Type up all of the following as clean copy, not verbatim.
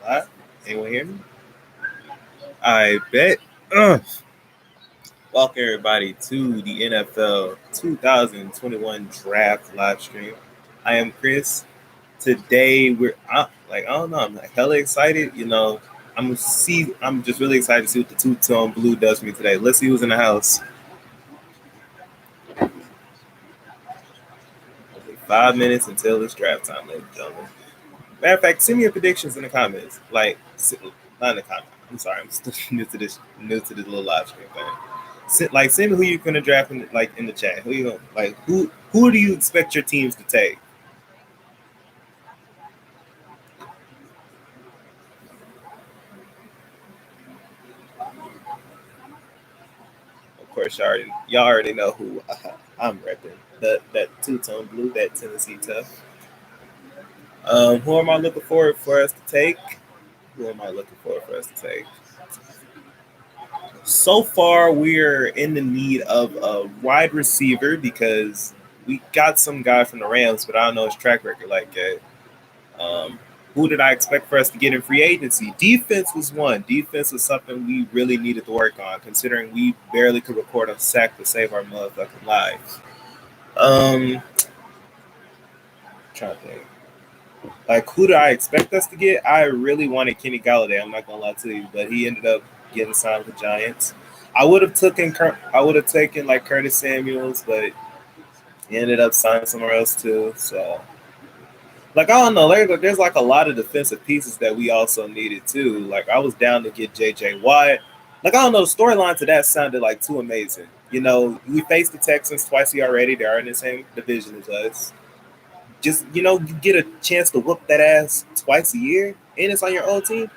Hello? Anyone hear me? I bet. Ugh. Welcome everybody to the NFL 2021 Draft live stream. I am Chris. Today I don't know. I'm like hella excited. I'm just really excited to see what the two tone blue does for me today. Let's see who's in the house. Only 5 minutes until it's draft time, ladies and gentlemen. Matter of fact, send me your predictions in the comments. Not in the comments. I'm sorry, I'm still new to this little live stream thing. Send me who you're gonna draft in the chat. Who you gonna who do you expect your teams to take? Of course, y'all already know who I'm repping. That two tone blue, that Tennessee tough. Who am I looking forward for us to take? Who am I looking forward for us to take? So far, we're in the need of a wide receiver because we got some guy from the Rams, but I don't know his track record like that. Who did I expect for us to get in free agency? Defense was one. Defense was something we really needed to work on, considering we barely could record a sack to save our motherfucking lives. Trying to think. Like, who do I expect us to get? I really wanted Kenny Galladay. I'm not gonna lie to you, but he ended up getting signed with the Giants. I would have taken like Curtis Samuels, but he ended up signing somewhere else too. So, like, I don't know. There's like a lot of defensive pieces that we also needed too. Like, I was down to get J.J. Watt. Like, I don't know. The storyline to that sounded like too amazing. We faced the Texans twice already. They are in the same division as us. Just you get a chance to whoop that ass twice a year, and it's on your own team.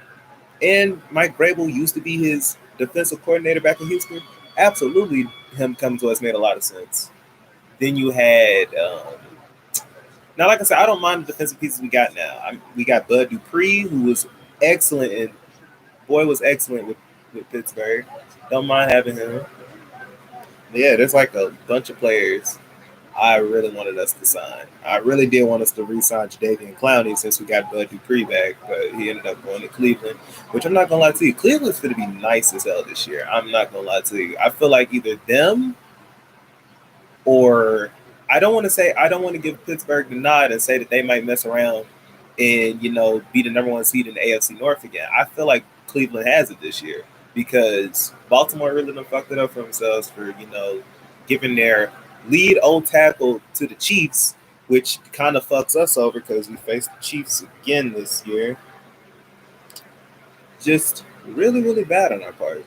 And Mike Vrabel used to be his defensive coordinator back in Houston. Absolutely, him coming to us made a lot of sense. Then you had now, like I said, I don't mind the defensive pieces we got now. We got Bud Dupree, who was excellent, and boy was excellent with Pittsburgh. Don't mind having him. But yeah, there's like a bunch of players I really wanted us to sign. I really did want us to re-sign Jadeveon Clowney since we got Bud Dupree back, but he ended up going to Cleveland, which I'm not gonna lie to you. Cleveland's gonna be nice as hell this year. I'm not gonna lie to you. I feel like either them or I don't want to give Pittsburgh the nod and say that they might mess around and be the number one seed in the AFC North again. I feel like Cleveland has it this year because Baltimore really done fucked it up for themselves for giving their lead old tackle to the Chiefs, which kind of fucks us over because we face the Chiefs again this year. Just really, really bad on our part.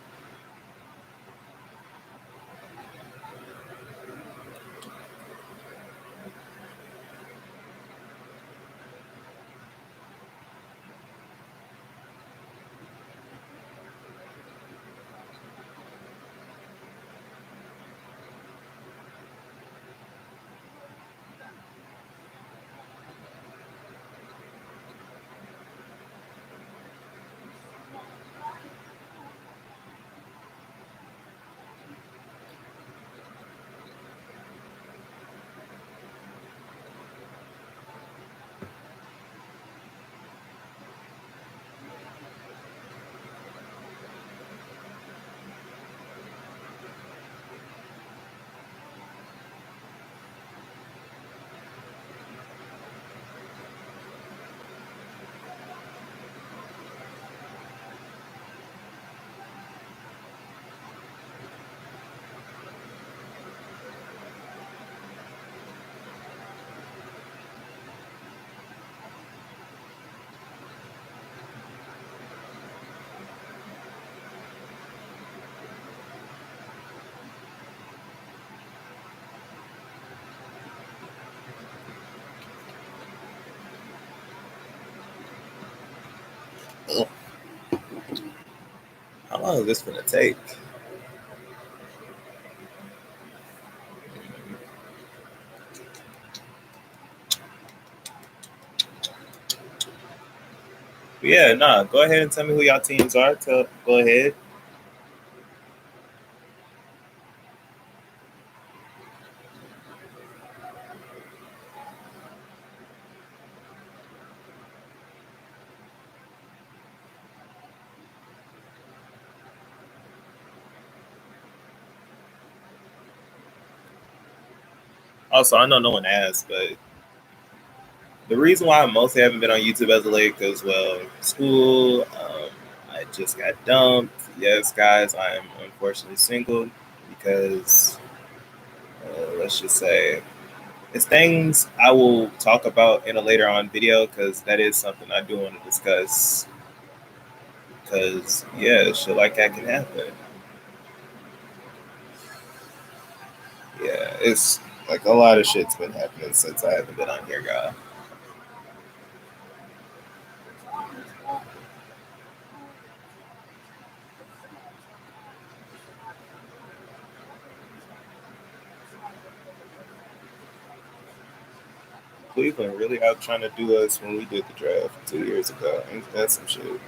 Ugh. How long is this gonna take? But yeah, nah. Go ahead and tell me who y'all teams are. Go ahead. Also, I know no one asked, but the reason why I mostly haven't been on YouTube as of late because, well, school, I just got dumped. Yes, guys, I am unfortunately single because, let's just say, it's things I will talk about in a later on video because that is something I do want to discuss. Because, yeah, shit like that can happen. Yeah, it's like a lot of shit's been happening since I haven't been on here, guy. Cleveland really out trying to do us when we did the draft 2 years ago. Ain't that some shit?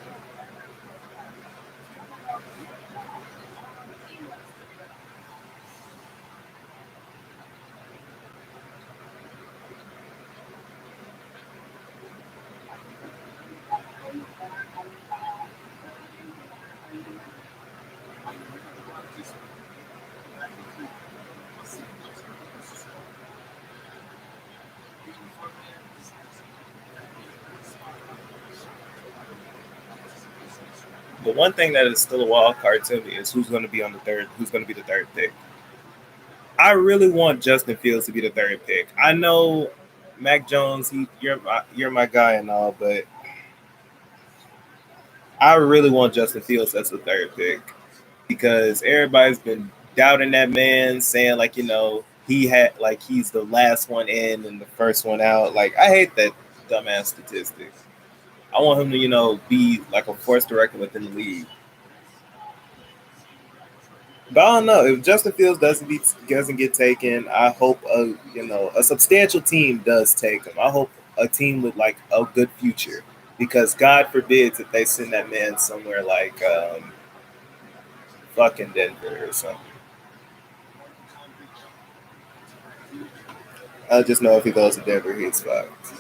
The one thing that is still a wild card to me is who's going to be on the third. Who's going to be the third pick? I really want Justin Fields to be the third pick. I know Mac Jones. You're my guy and all, but I really want Justin Fields as the third pick because everybody's been doubting that man, saying like he had like he's the last one in and the first one out. Like I hate that dumbass statistic. I want him to be like a force director within the league. But I don't know if Justin Fields doesn't get taken. I hope a substantial team does take him. I hope a team with like a good future, because God forbids if they send that man somewhere like fucking Denver or something. I just know if he goes to Denver, he's fucked.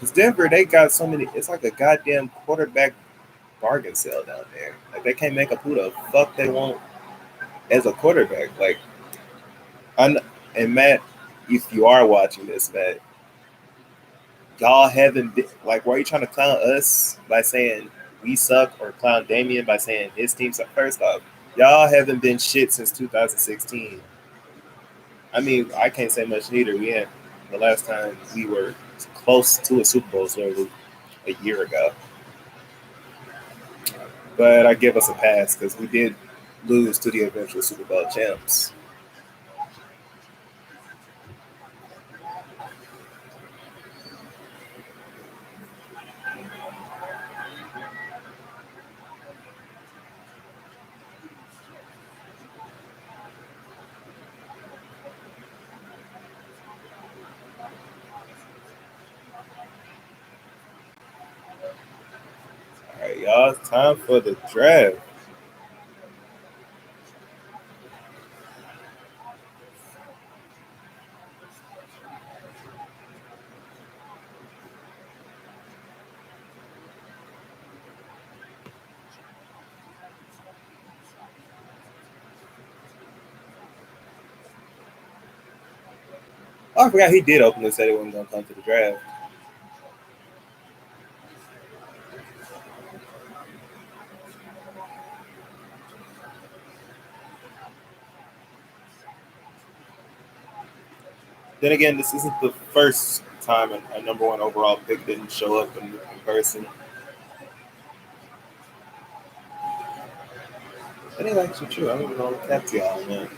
Because Denver, they got so many. It's like a goddamn quarterback bargain sale down there. Like they can't make up who the fuck they want as a quarterback. Like and Matt, if you are watching this, Matt, y'all haven't been like, why are you trying to clown us by saying we suck or clown Damien by saying his team suck? First off, y'all haven't been shit since 2016. I mean, I can't say much neither. We had the last time we were close to a Super Bowl was a year ago, but I give us a pass because we did lose to the eventual Super Bowl champs. All right, y'all, it's time for the draft. Oh, I forgot he did open and said he wasn't gonna come to the draft. Then again, this isn't the first time a number one overall pick didn't show up in person. That ain't actually true. I don't even know what that's y'all, man.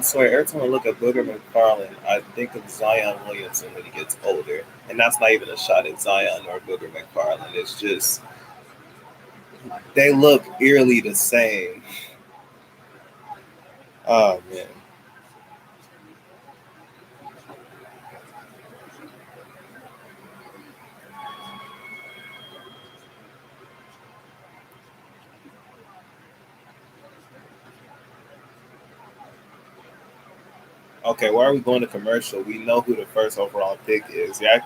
swear, every time I look at Booger McFarland, I think of Zion Williamson when he gets older. And that's not even a shot at Zion or Booger McFarland. It's just, they look eerily the same. Oh, man. Okay, why are we going to commercial? We know who the first overall pick is. Yeah,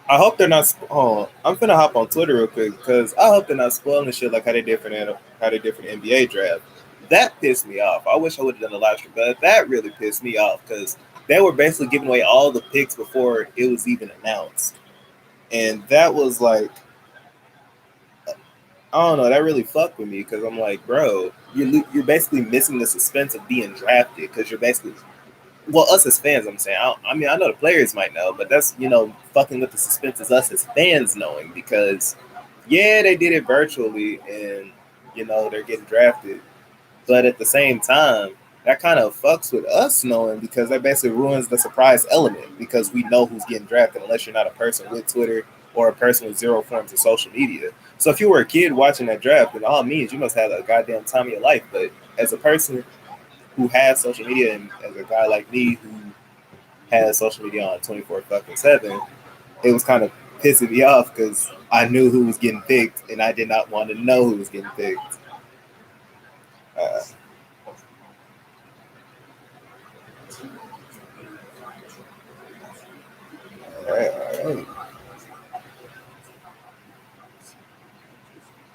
I hope they're not. Oh, I'm finna hop on Twitter real quick because I hope they're not spoiling the shit like how they different NBA draft. That pissed me off. I wish I would have done a live stream, but that really pissed me off because they were basically giving away all the picks before it was even announced, and that was like, I don't know, that really fucked with me because I'm like, bro, you're basically missing the suspense of being drafted because you're basically, well, us as fans, I'm saying. I mean, I know the players might know, but that's, fucking with the suspense is us as fans knowing because, yeah, they did it virtually and, they're getting drafted. But at the same time, that kind of fucks with us knowing because that basically ruins the surprise element because we know who's getting drafted unless you're not a person with Twitter or a person with zero forms of social media. So if you were a kid watching that draft, then all means you must have a goddamn time of your life. But as a person who has social media and as a guy like me who has social media on 24 fucking 7, it was kind of pissing me off because I knew who was getting picked and I did not want to know who was getting picked. Uh, all right, all right.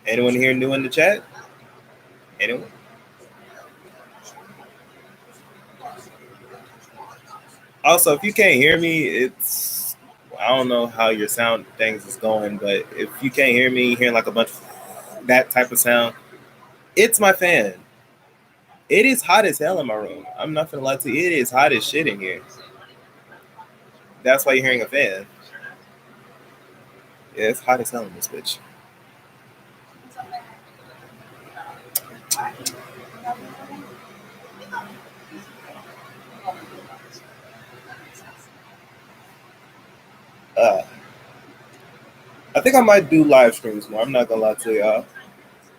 Anyone here new in the chat? Anyone? Also, if you can't hear me, it's, I don't know how your sound things is going, but if you can't hear me hearing like a bunch of that type of sound, it's my fan. It is hot as hell in my room. I'm not gonna lie to you. It is hot as shit in here. That's why you're hearing a fan. Yeah, it's hot as hell in this bitch. Uh, I think I might do live streams more. I'm not gonna lie to y'all.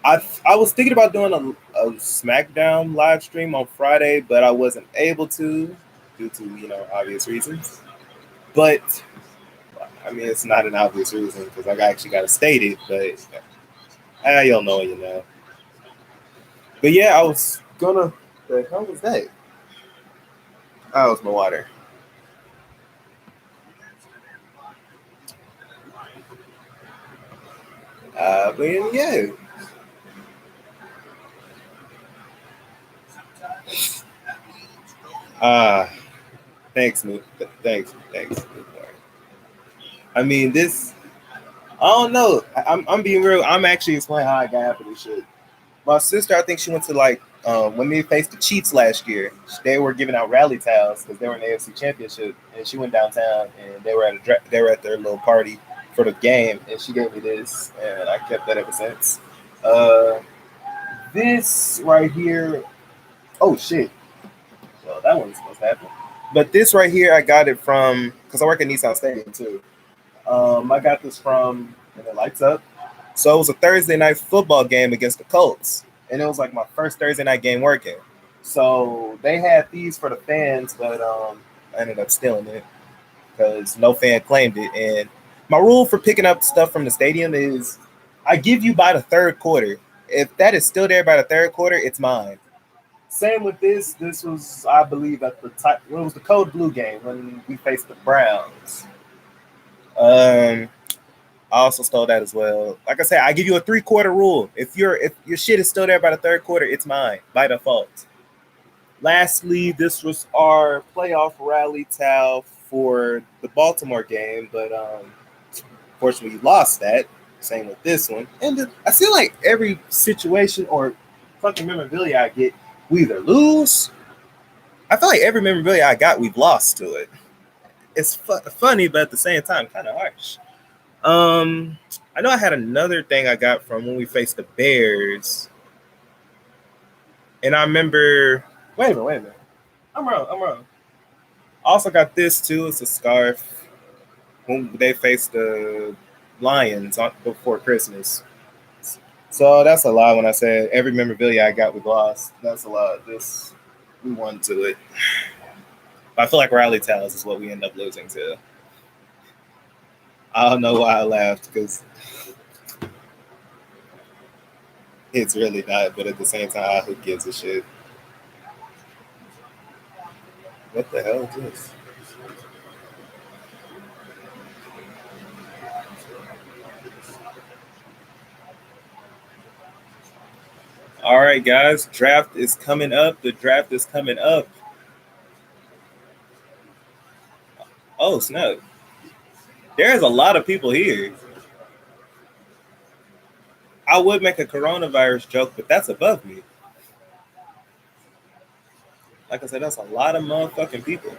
I was thinking about doing a SmackDown live stream on Friday, but I wasn't able to due to obvious reasons. But I mean, it's not an obvious reason because I actually got to state it. But you'll know, you know. But yeah, I was gonna. The hell was that? Oh, it was my water. But yeah. Uh, thanks, Moot. Thanks. I mean, this. I don't know. I'm being real. I'm actually explaining how I got half of this shit. My sister, I think she went to when they faced the Chiefs last year. They were giving out rally towels because they were in the AFC Championship, and she went downtown and they were at their little party for the game, and she gave me this, and I kept that ever since. Uh, this right here. Oh shit! Well, that one's supposed to happen. But this right here, I got it from because I work at Nissan Stadium too. I got this from, and it lights up. So it was a Thursday night football game against the Colts, and it was like my first Thursday night game working. So they had these for the fans, but I ended up stealing it because no fan claimed it. And my rule for picking up stuff from the stadium is I give you by the third quarter. If that is still there by the third quarter, it's mine. Same with this. This was, I believe, at the time. It was the Code Blue game when we faced the Browns. Um, I also stole that as well. Like I said, I give you a 3-quarter rule. If your shit is still there by the third quarter, it's mine by default. Lastly, this was our playoff rally towel for the Baltimore game, but unfortunately, we lost that. Same with this one. And I feel like every situation or fucking memorabilia I get, we either lose. I feel like every memorabilia I got, we've lost to it. It's funny, but at the same time, kind of harsh. I know I had another thing I got from when we faced the Bears, and I remember. Wait a minute. I'm wrong. I'm wrong. Also got this too. It's a scarf. When they faced the Lions before Christmas. So that's a lot when I said every memorabilia I got we lost. That's a lot. This we won to it. I feel like Rally Towels is what we end up losing to. I don't know why I laughed because it's really not, but at the same time, who gives a shit? What the hell is this? All right, guys, draft is coming up. The draft is coming up. Oh, snap. There's a lot of people here. I would make a coronavirus joke, but that's above me. Like I said, that's a lot of motherfucking people.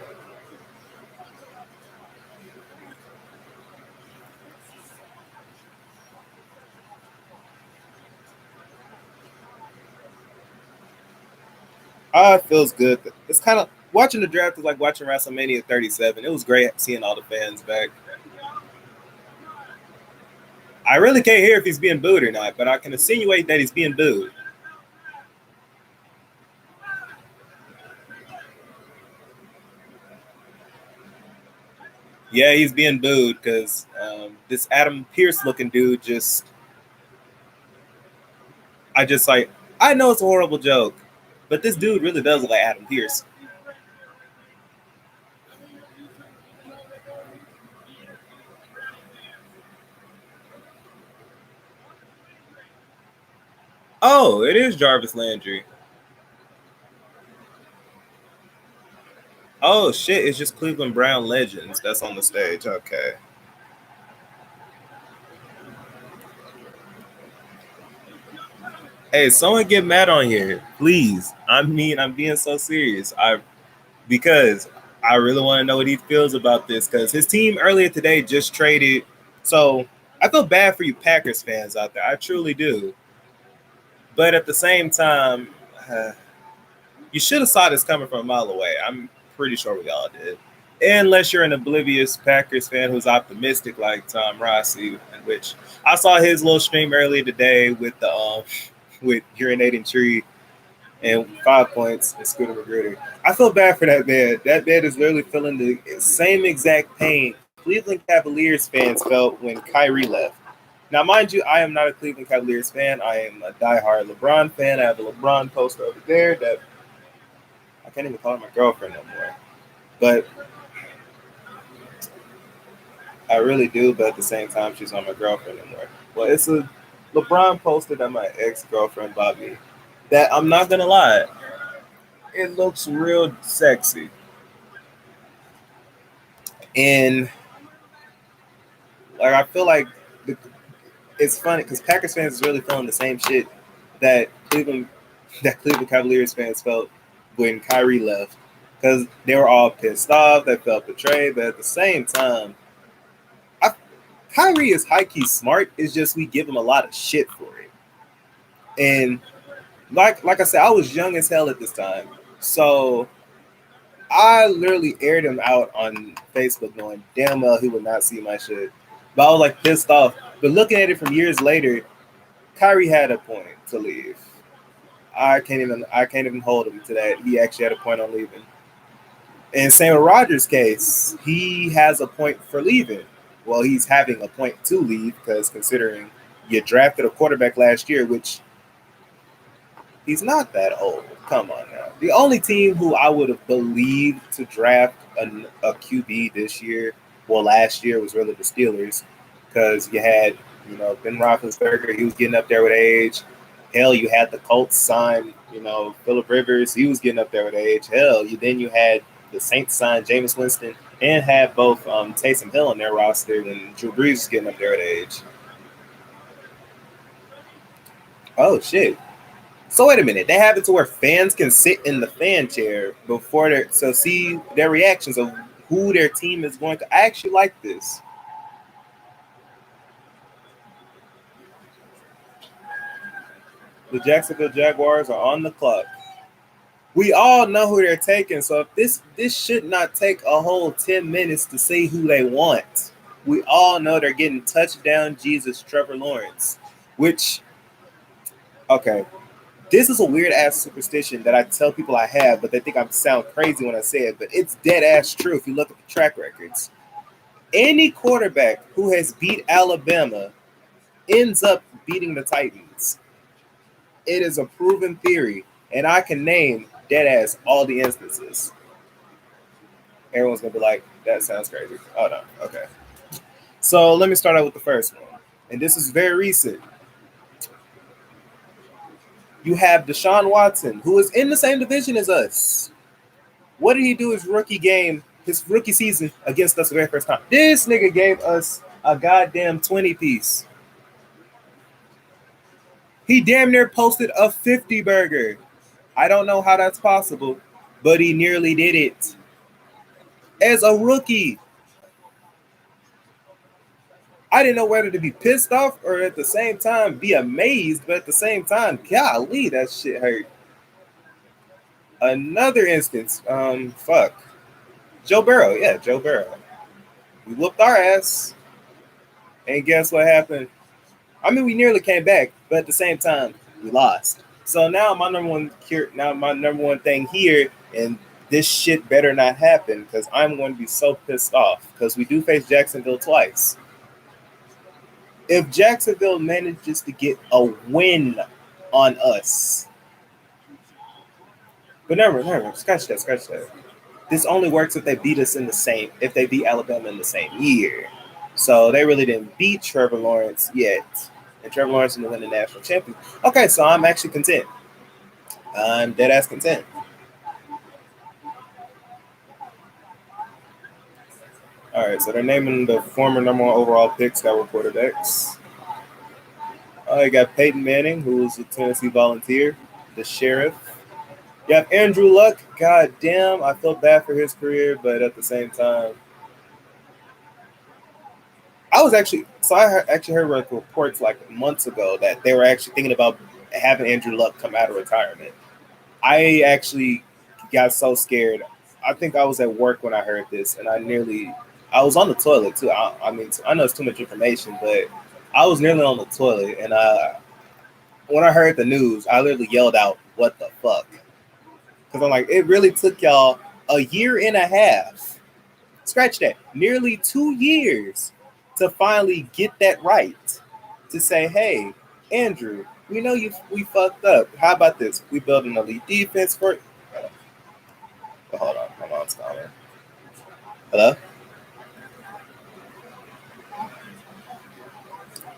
Ah, it feels good. It's kind of watching the draft is like watching WrestleMania 37. It was great seeing all the fans back. I really can't hear if he's being booed or not, but I can insinuate that he's being booed. Yeah, he's being booed because this Adam Pierce looking dude just, I just like, I know it's a horrible joke, but this dude really does look like Adam Pierce. Oh, it is Jarvis Landry. Oh shit, it's just Cleveland Brown legends that's on the stage. Okay. Hey, someone get mad on here, please. I mean, I'm being so serious. Because I really want to know what he feels about this because his team earlier today just traded. So I feel bad for you Packers fans out there. I truly do. But at the same time, uh, you should have saw this coming from a mile away. I'm pretty sure we all did. Unless you're an oblivious Packers fan who's optimistic like Tom Rossi, in which I saw his little stream earlier today with the with urinating tree and 5 points and Scooter McGritter. I feel bad for that man. That man is literally feeling the same exact pain Cleveland Cavaliers fans felt when Kyrie left. Now, mind you, I am not a Cleveland Cavaliers fan. I am a diehard LeBron fan. I have a LeBron poster over there that I can't even call her my girlfriend no more. But I really do. But at the same time, she's not my girlfriend anymore. Well, it's a LeBron poster that my ex girlfriend bought me. That I'm not gonna lie, it looks real sexy. And like I feel like the, it's funny because Packers fans is really feeling the same shit that Cleveland Cavaliers fans felt when Kyrie left because they were all pissed off, they felt betrayed, but at the same time, I, Kyrie is high key smart. It's just we give him a lot of shit for it. And like I said, I was young as hell at this time, so I literally aired him out on Facebook, knowing damn well he would not see my shit. But I was like pissed off. But looking at it from years later, Kyrie had a point to leave. I can't even hold him to that. He actually had a point on leaving. And same with Rogers' case, he has a point for leaving. Well, he's having a point to leave because considering you drafted a quarterback last year, which he's not that old. Come on now. The only team who I would have believed to draft a QB this year, well, last year was really the Steelers, because you had, Ben Roethlisberger. He was getting up there with age. Hell, you had the Colts sign, Philip Rivers. He was getting up there with age. Hell, you had the Saints sign Jameis Winston and had both Taysom Hill on their roster, and Drew Brees was getting up there with age. Oh shit. So wait a minute. They have it to where fans can sit in the fan chair before see their reactions of who their team is going to. I actually like this. The Jacksonville Jaguars are on the clock. We all know who they're taking. So if this should not take a whole 10 minutes to see who they want. We all know they're getting touchdown Jesus Trevor Lawrence, which okay, this is a weird ass superstition that I tell people I have, but they think I sound crazy when I say it. But it's dead ass true if you look at the track records. Any quarterback who has beat Alabama ends up beating the Titans. It is a proven theory, and I can name dead ass all the instances. Everyone's gonna be like, "That sounds crazy." Oh no, okay. So let me start out with the first one, and this is very recent. You have Deshaun Watson, who is in the same division as us. What did he do his rookie season against us the very first time? This nigga gave us a goddamn 20 piece. He damn near posted a 50 burger. I don't know how that's possible, but he nearly did it. As a rookie, I didn't know whether to be pissed off or at the same time be amazed, but at the same time, golly, that shit hurt. Another instance, fuck. Joe Burrow, yeah, Joe Burrow. We whooped our ass, and guess what happened? I mean, we nearly came back, but at the same time, we lost. So now my number one thing here, and this shit better not happen because I'm going to be so pissed off because we do face Jacksonville twice. If Jacksonville manages to get a win on us, but never, scratch that. This only works if they beat us if they beat Alabama in the same year. So they really didn't beat Trevor Lawrence yet. And Trevor Lawrence didn't win the national championship. Okay, so I'm actually content. I'm dead ass content. All right, so they're naming the former number one overall picks that were quarterbacks. You got Peyton Manning, who was a Tennessee Volunteer, the Sheriff. You have Andrew Luck. God damn, I feel bad for his career, but at the same time, actually heard reports like months ago that they were actually thinking about having Andrew Luck come out of retirement. I actually got so scared. I think I was at work when I heard this, and I was on the toilet too. I mean, I know it's too much information, but I was nearly on the toilet, and when I heard the news, I literally yelled out, "What the fuck?" Because I'm like, it really took y'all a year and a half, scratch that, nearly 2 years to finally get that right. To say, hey, Andrew, we know we fucked up. How about this? We build an elite defense for. Hold on, my mom's calling. Hello.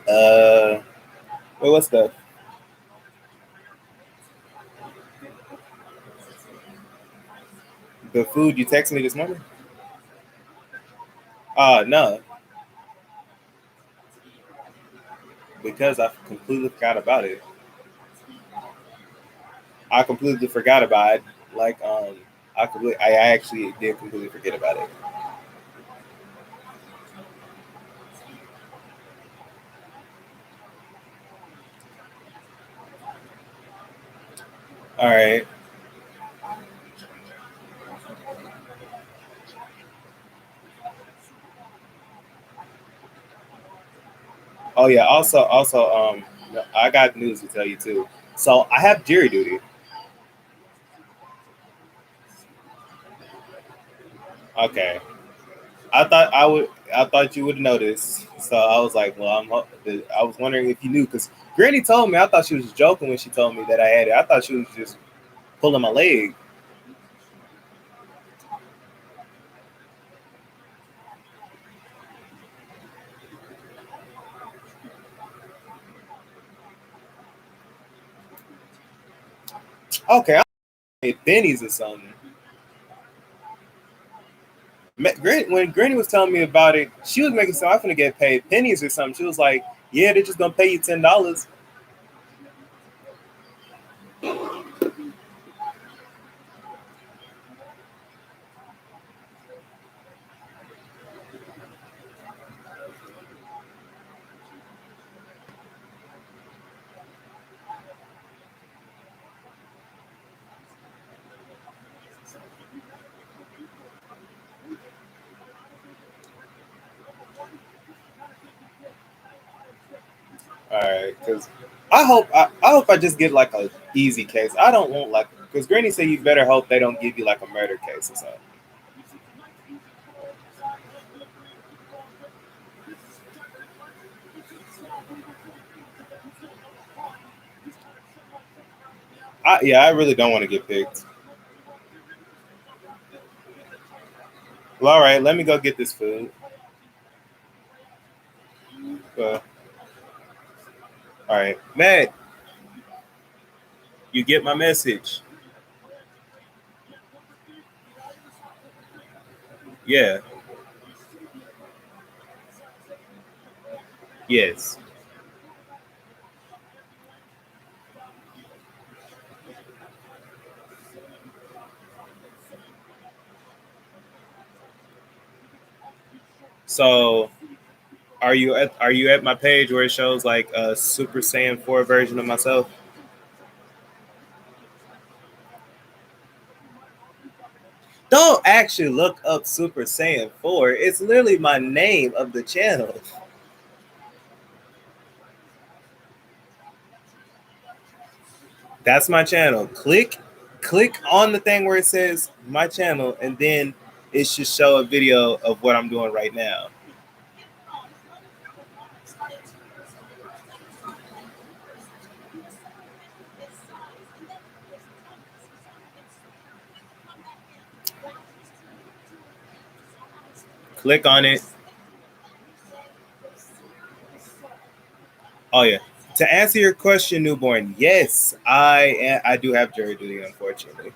Uh, wait, what's the food you texted me this morning? No, because I completely forgot about it. I completely forgot about it. Like, I actually did completely forget about it. All right. Oh yeah. I got news to tell you too. So I have jury duty. Okay. I thought you would notice. So I was like, well, I was wondering if you knew because Granny told me. I thought she was joking when she told me that I had it. I thought she was just pulling my leg. Okay, I made pennies or something. When Granny was telling me about it, she was making some. I'm gonna get paid pennies or something. She was like, "Yeah, they're just gonna pay you $10." right, because I hope I just get like a easy case. I don't want like because Granny said you better hope they don't give you like a murder case or something. Yeah, I really don't want to get picked. Well, all right, let me go get this food. Uh, all right, Matt, you get my message? Yeah. Yes. So are you at my page where it shows like a Super Saiyan 4 version of myself? Don't actually look up Super Saiyan 4. It's literally my name of the channel. That's my channel. Click on the thing where it says my channel and then it should show a video of what I'm doing right now. Click on it. Oh yeah. To answer your question, newborn, yes, I do have jury duty, unfortunately.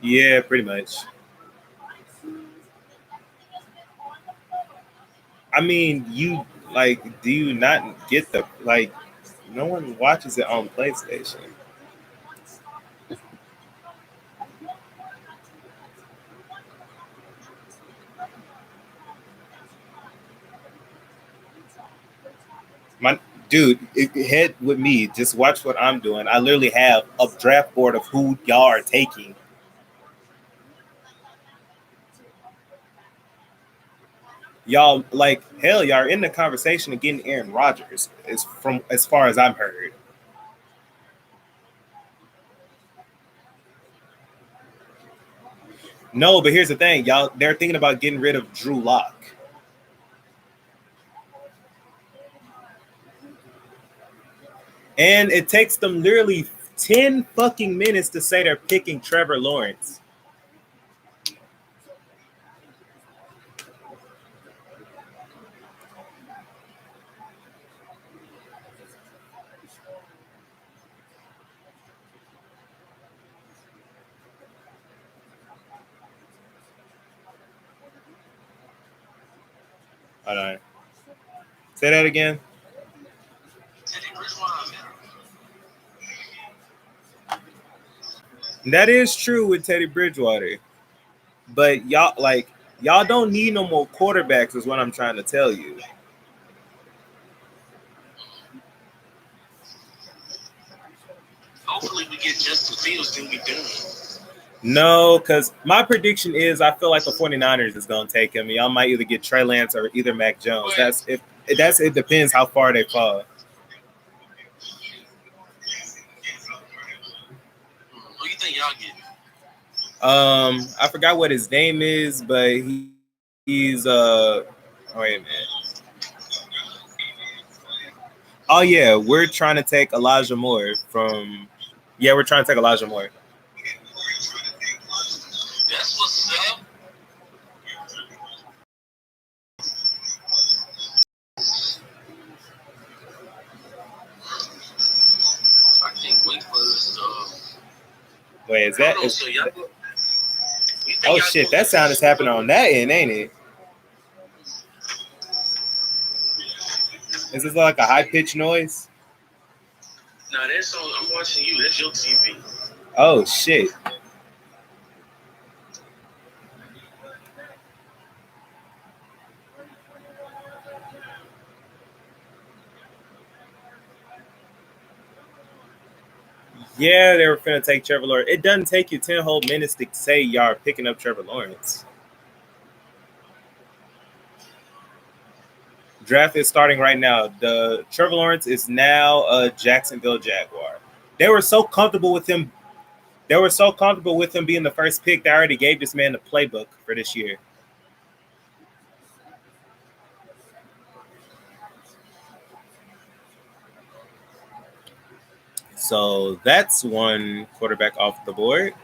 Yeah, pretty much. I mean, you like, do you not get the like? No one watches it on PlayStation. My dude, head with me. Just watch what I'm doing. I literally have a draft board of who y'all are taking. Y'all like hell. Y'all are in the conversation of getting Aaron Rodgers. Is from as far as I've heard. No, but here's the thing, y'all. They're thinking about getting rid of Drew Lock, and it takes them literally 10 fucking minutes to say they're picking Trevor Lawrence. Hold on. Say that again. That is true with Teddy Bridgewater, but y'all don't need no more quarterbacks. Is what I'm trying to tell you. Hopefully we get Justin Fields, then we done. No, because my prediction is I feel like the 49ers is going to take him. Y'all might either get Trey Lance or either Mac Jones. That's it depends how far they fall. Who you think y'all get? I forgot what his name is, but he's oh, wait a minute. Oh yeah, we're trying to take Elijah Moore from. Yeah, we're trying to take Elijah Moore. That's what's up. I think Wake was. Wait, is that? So y'all, Oh shit, that sound is happening on that end, ain't it? Is this like a high pitched noise? Nah, that's on. I'm watching you. That's your TV. Oh shit. Yeah, they were finna take Trevor Lawrence. It doesn't take you 10 whole minutes to say y'all are picking up Trevor Lawrence. Draft is starting right now. The Trevor Lawrence is now a Jacksonville Jaguar. They were so comfortable with him. They were so comfortable with him being the first pick. They already gave this man the playbook for this year. So that's one quarterback off the board.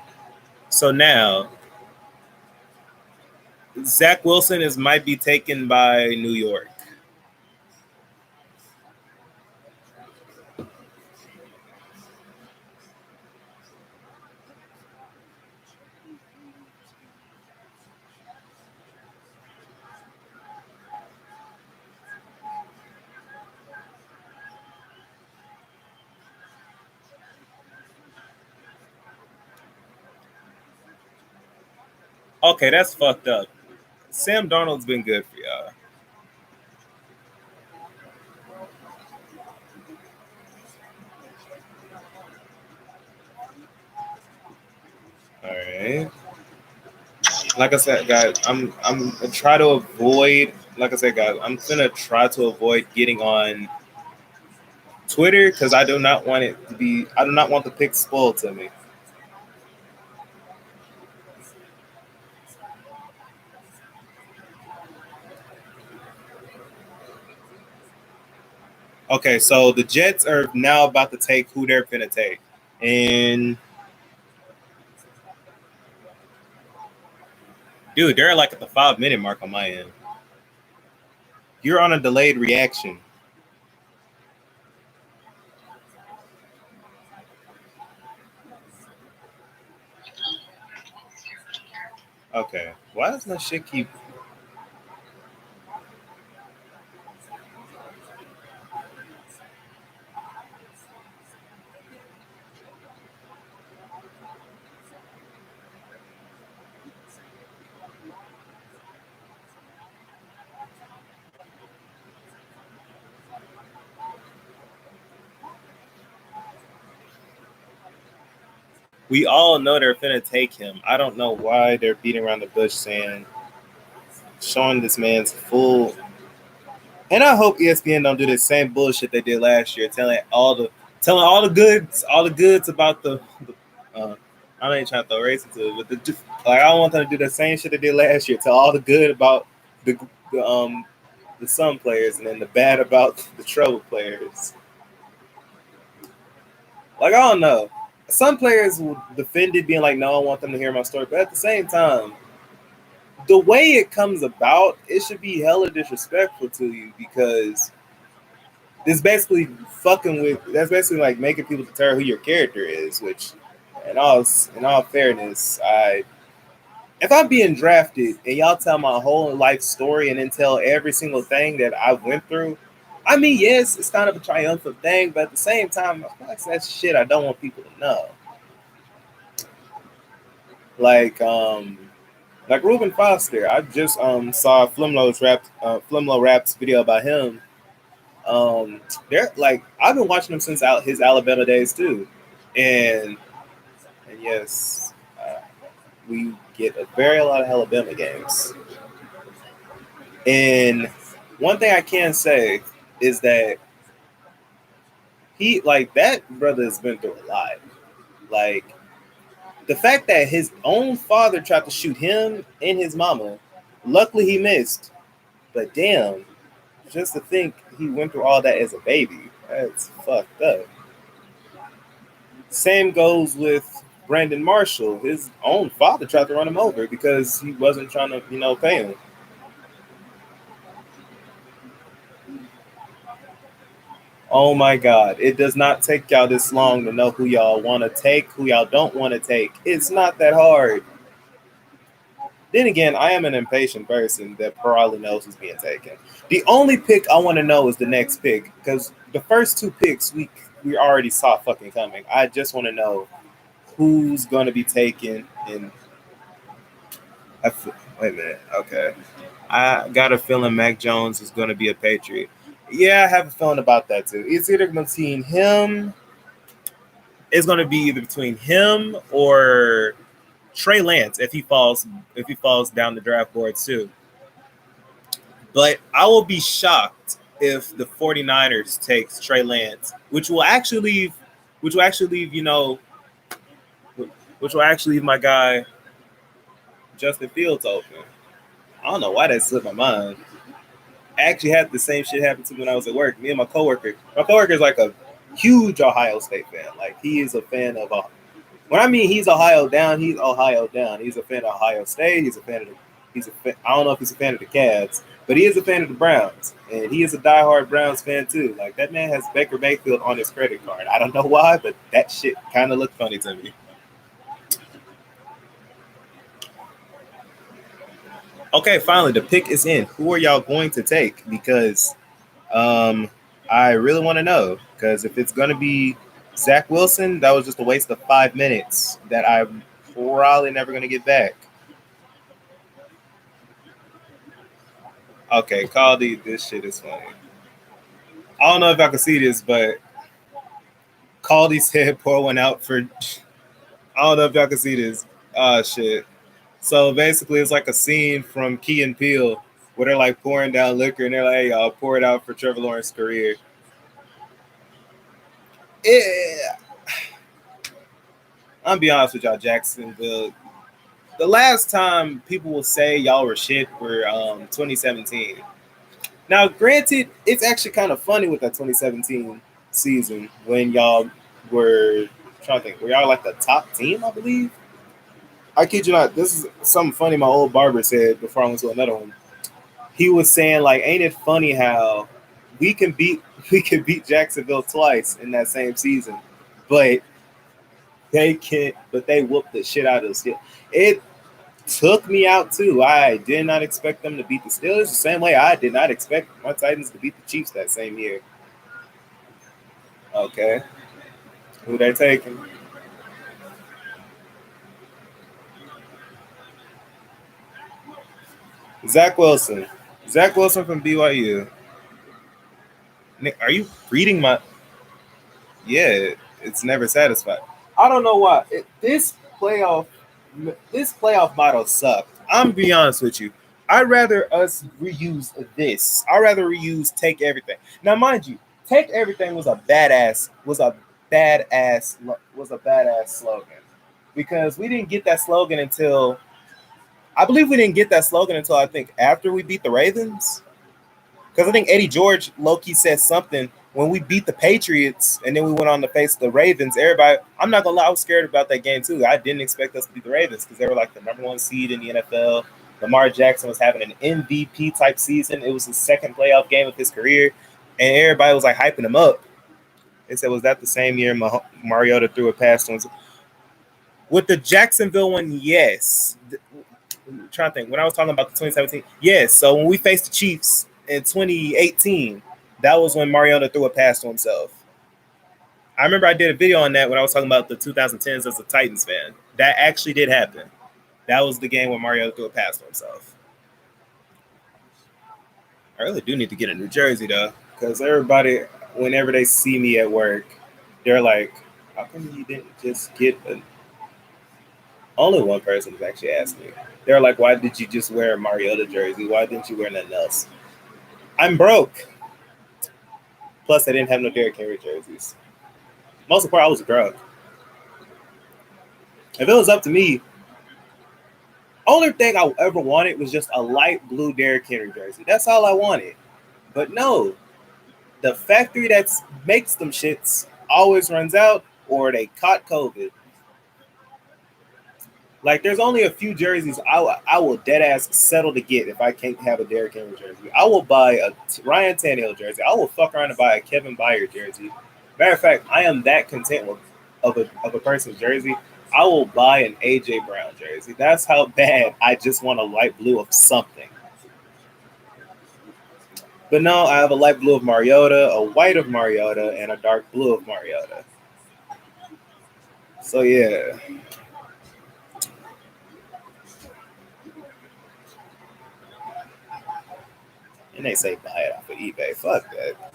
So now Zach Wilson might be taken by New York. Okay, that's fucked up. Sam Darnold's been good for y'all. All right. Like I said, guys, I'm try to avoid. Like I said, guys, I'm gonna try to avoid getting on Twitter because I do not want it to be. I do not want the pick spoiled to me. Okay, so the Jets are now about to take who they're gonna take, and dude, they're like at the 5 minute mark on my end. You're on a delayed reaction. Okay, why does that shit keep? We all know they're finna take him. I don't know why they're beating around the bush saying, showing this man's full. And I hope ESPN don't do the same bullshit they did last year, telling all the goods about uh, I ain't trying to throw race into it, but like I don't want them to do the same shit they did last year. Tell all the good about the the um the Sun players and then the bad about the trouble players. Like I don't know. Some players will defend it, being like, "No, I want them to hear my story," but at the same time, the way it comes about, it should be hella disrespectful to you because it's basically fucking with. That's basically like making people deter who your character is. Which, in all fairness, if I'm being drafted and y'all tell my whole life story and then tell every single thing that I went through, I mean, yes, it's kind of a triumphant thing, but at the same time, that's shit I don't want people to know. Like, like Reuben Foster, I just saw Flimlo Rap's video about him. They're like I've been watching him since his Alabama days too, and yes, we get a lot of Alabama games. And one thing I can say is that he like that brother has been through a lot. Like the fact that his own father tried to shoot him and his mama, luckily he missed. But damn, just to think he went through all that as a baby, that's fucked up. Same goes with Brandon Marshall. His own father tried to run him over because he wasn't trying to, pay him. Oh my God. It does not take y'all this long to know who y'all want to take, who y'all don't want to take. It's not that hard. Then again, I am an impatient person that probably knows who's being taken. The only pick I want to know is the next pick because the first two picks we already saw fucking coming. I just want to know who's going to be taken and wait a minute. Okay. I got a feeling Mac Jones is going to be a Patriot. Yeah, I have a feeling about that too. It's either going to be him, it's going to be either between him or Trey Lance if he falls down the draft boards too. But I will be shocked if the 49ers takes Trey Lance, which will actually leave, which will actually leave my guy Justin Fields open. I don't know why that slipped my mind. I actually had the same shit happen to me when I was at work. Me and my coworker is like a huge Ohio State fan. Like he is a fan of when I mean he's Ohio down, he's Ohio down. He's a fan of Ohio State. He's a fan of I don't know if he's a fan of the Cavs, but he is a fan of the Browns, and he is a diehard Browns fan too. Like that man has Baker Mayfield on his credit card. I don't know why, but that shit kind of looked funny to me. Okay, finally, the pick is in. Who are y'all going to take? Because I really want to know. Because if it's going to be Zach Wilson, that was just a waste of 5 minutes that I'm probably never going to get back. Okay, Caldy, this shit is funny. I don't know if I can see this, but Caldy said pour one out for. I don't know if y'all can see this. Oh, shit. So basically, it's like a scene from Key and Peele where they're like pouring down liquor and they're like, hey, y'all, pour it out for Trevor Lawrence's career. Yeah. I'm be honest with y'all, Jacksonville. The last time people will say y'all were shit were 2017. Now, granted, it's actually kind of funny with that 2017 season when y'all were trying to think, were y'all like the top team, I believe? I kid you not, this is something funny my old barber said before I went to another one. He was saying, like, ain't it funny how we can beat Jacksonville twice in that same season, but they can't. But they whooped the shit out of us. It took me out too. I did not expect them to beat the Steelers the same way I did not expect my Titans to beat the Chiefs that same year. Okay, who they taking? Zach Wilson. Zach Wilson from BYU. Nick, are you reading my? Yeah, it's never satisfied. I don't know why this playoff model sucked. I'm gonna be honest with you. I'd rather us reuse this. I'd rather reuse take everything. Now, mind you, take everything was a badass slogan because we didn't get that slogan until I believe we didn't get that slogan until I think after we beat the Ravens. Because I think Eddie George low-key said something when we beat the Patriots and then we went on to face the Ravens. Everybody, I'm not going to lie, I was scared about that game too. I didn't expect us to beat the Ravens because they were like the number one seed in the NFL. Lamar Jackson was having an MVP type season. It was his second playoff game of his career. And everybody was like hyping him up. They said, was that the same year Mariota threw a pass to him? With the Jacksonville one, yes. I'm trying to think. When I was talking about the 2017, yes. So when we faced the Chiefs in 2018, that was when Mariota threw a pass to himself. I remember I did a video on that when I was talking about the 2010s as a Titans fan. That actually did happen. That was the game when Mariota threw a pass to himself. I really do need to get a New Jersey, though, because everybody, whenever they see me at work, they're like, how come you didn't just get a... Only one person has actually asked me. They're like, why did you just wear a Mariota jersey? Why didn't you wear nothing else? I'm broke. Plus, I didn't have no Derrick Henry jerseys. Most of the part, I was drunk. If it was up to me, only thing I ever wanted was just a light blue Derrick Henry jersey. That's all I wanted. But no, the factory that makes them shits always runs out or they caught COVID. Like, there's only a few jerseys I will dead ass settle to get if I can't have a Derrick Henry jersey. I will buy a Ryan Tannehill jersey. I will fuck around and buy a Kevin Byard jersey. Matter of fact, I am that content of a person's jersey. I will buy an AJ Brown jersey. That's how bad I just want a light blue of something. But no, I have a light blue of Mariota, a white of Mariota, and a dark blue of Mariota. So yeah. And they say buy it off of eBay. Fuck that.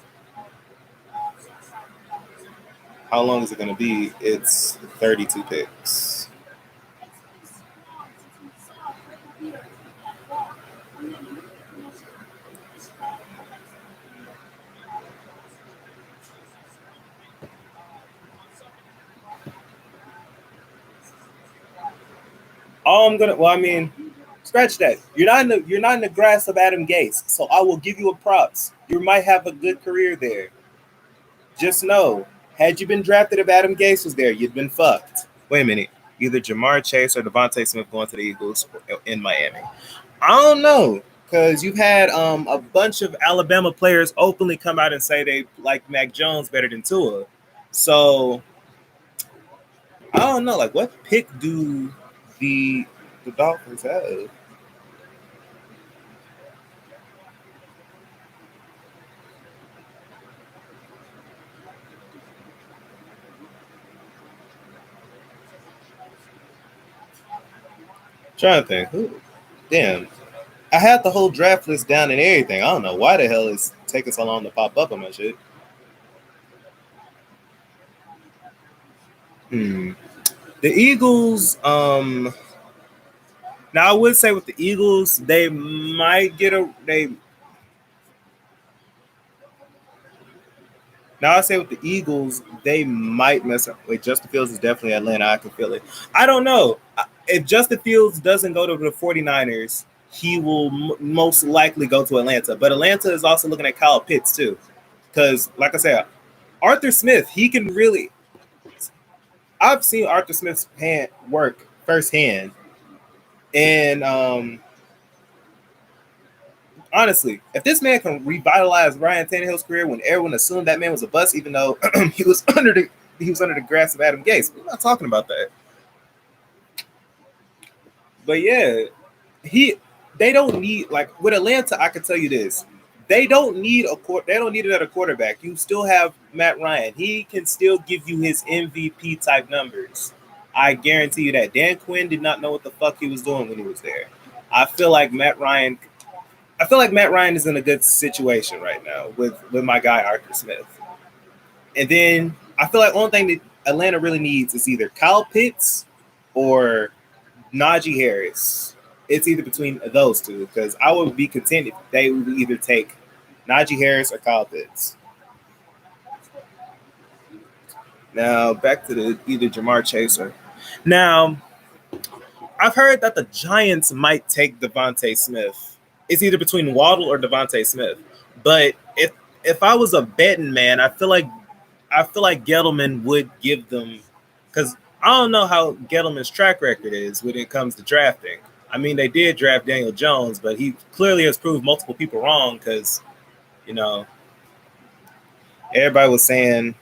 How long is it going to be? It's 32 picks. Scratch that. You're not in the grass of Adam Gase, so I will give you a props. You might have a good career there. Just know, had you been drafted if Adam Gase was there, you'd been fucked. Wait a minute. Either Jamar Chase or Devontae Smith going to the Eagles in Miami. I don't know, because you've had a bunch of Alabama players openly come out and say they like Mac Jones better than Tua. So I don't know. Like, what pick do the Dolphins have? Trying to think. Who? Damn. I had the whole draft list down and everything. I don't know why the hell it's taking so long to pop up on my shit. Hmm. The Eagles, now I would say with the Eagles, they might get a they now I say with the Eagles, they might mess up. Wait, Justin Fields is definitely Atlanta. I can feel it. I don't know. If Justin Fields doesn't go to the 49ers, he will most likely go to Atlanta. But Atlanta is also looking at Kyle Pitts too. Because, like I said, Arthur Smith, he can really. I've seen Arthur Smith's hand work firsthand. And honestly, if this man can revitalize Ryan Tannehill's career when everyone assumed that man was a bust, even though he was under the grass of Adam Gase, we're not talking about that. But yeah, he they don't need like with Atlanta. I can tell you this: they don't need another quarterback. You still have Matt Ryan. He can still give you his MVP type numbers. I guarantee you that. Dan Quinn did not know what the fuck he was doing when he was there. I feel like Matt Ryan I feel like Matt Ryan is in a good situation right now with my guy Arthur Smith. And then I feel like the only thing that Atlanta really needs is either Kyle Pitts or Najee Harris. It's either between those two because I would be content if they would either take Najee Harris or Kyle Pitts. Now back to the either Jamar Chase or now I've heard that the Giants might take Devontae Smith. It's either between Waddle or Devontae Smith. But if I was a betting man, I feel like Gettleman would give them because I don't know how Gettleman's track record is when it comes to drafting. I mean, they did draft Daniel Jones, but he clearly has proved multiple people wrong because you know everybody was saying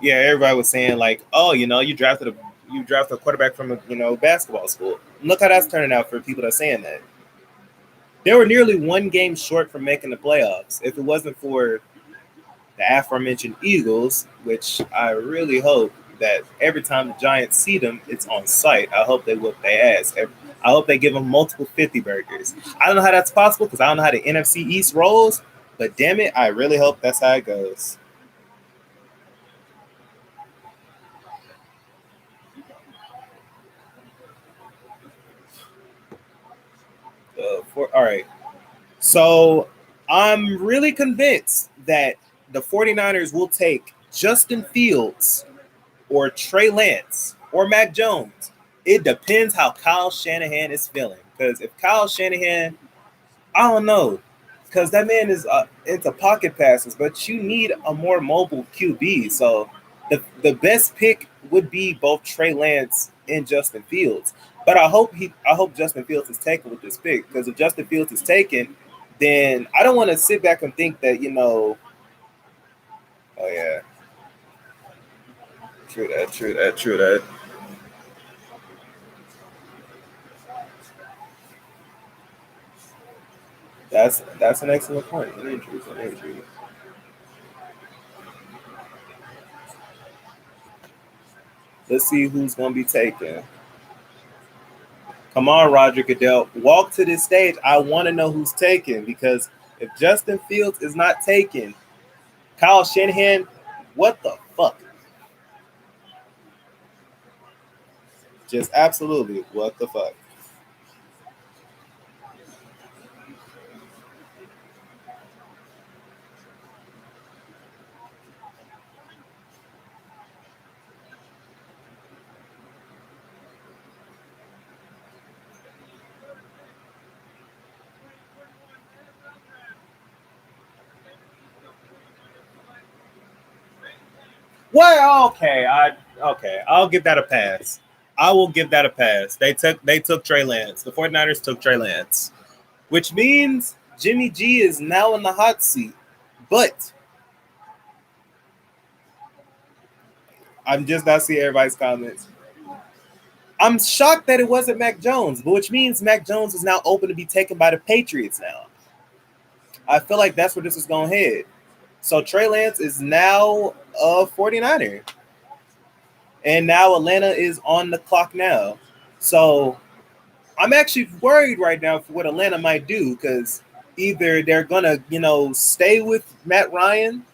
everybody was saying like, oh, you drafted a quarterback from a basketball school. Look how that's turning out for people that are saying that. They were nearly one game short from making the playoffs. If it wasn't for the aforementioned Eagles, which I really hope that every time the Giants see them, it's on site. I hope they whoop their ass. I hope they give them multiple 50 burgers. I don't know how that's possible because I don't know how the NFC East rolls, but damn it, I really hope that's how it goes. All right. So I'm really convinced that the 49ers will take Justin Fields or Trey Lance or Mac Jones. It depends how Kyle Shanahan is feeling. Because if Kyle Shanahan, I don't know, because that man is into pocket passes, but you need a more mobile QB. So the best pick would be both Trey Lance and Justin Fields. But I hope Justin Fields is taken with this pick because if Justin Fields is taken, then I don't want to sit back and think that oh yeah, true that. That's an excellent point. An injury. Let's see who's gonna be taken. Come on, Roger Goodell. Walk to this stage. I want to know who's taken because if Justin Fields is not taken, Kyle Shanahan, what the fuck? Just absolutely, what the fuck? Well, I'll give that a pass. I will give that a pass. They took Trey Lance. The 49ers took Trey Lance, which means Jimmy G is now in the hot seat. But I'm just not seeing everybody's comments. I'm shocked that it wasn't Mac Jones, but which means Mac Jones is now open to be taken by the Patriots now. I feel like that's where this is going to head. So Trey Lance is now a 49er. And now Atlanta is on the clock now. So I'm actually worried right now for what Atlanta might do because either they're going to, stay with Matt Ryan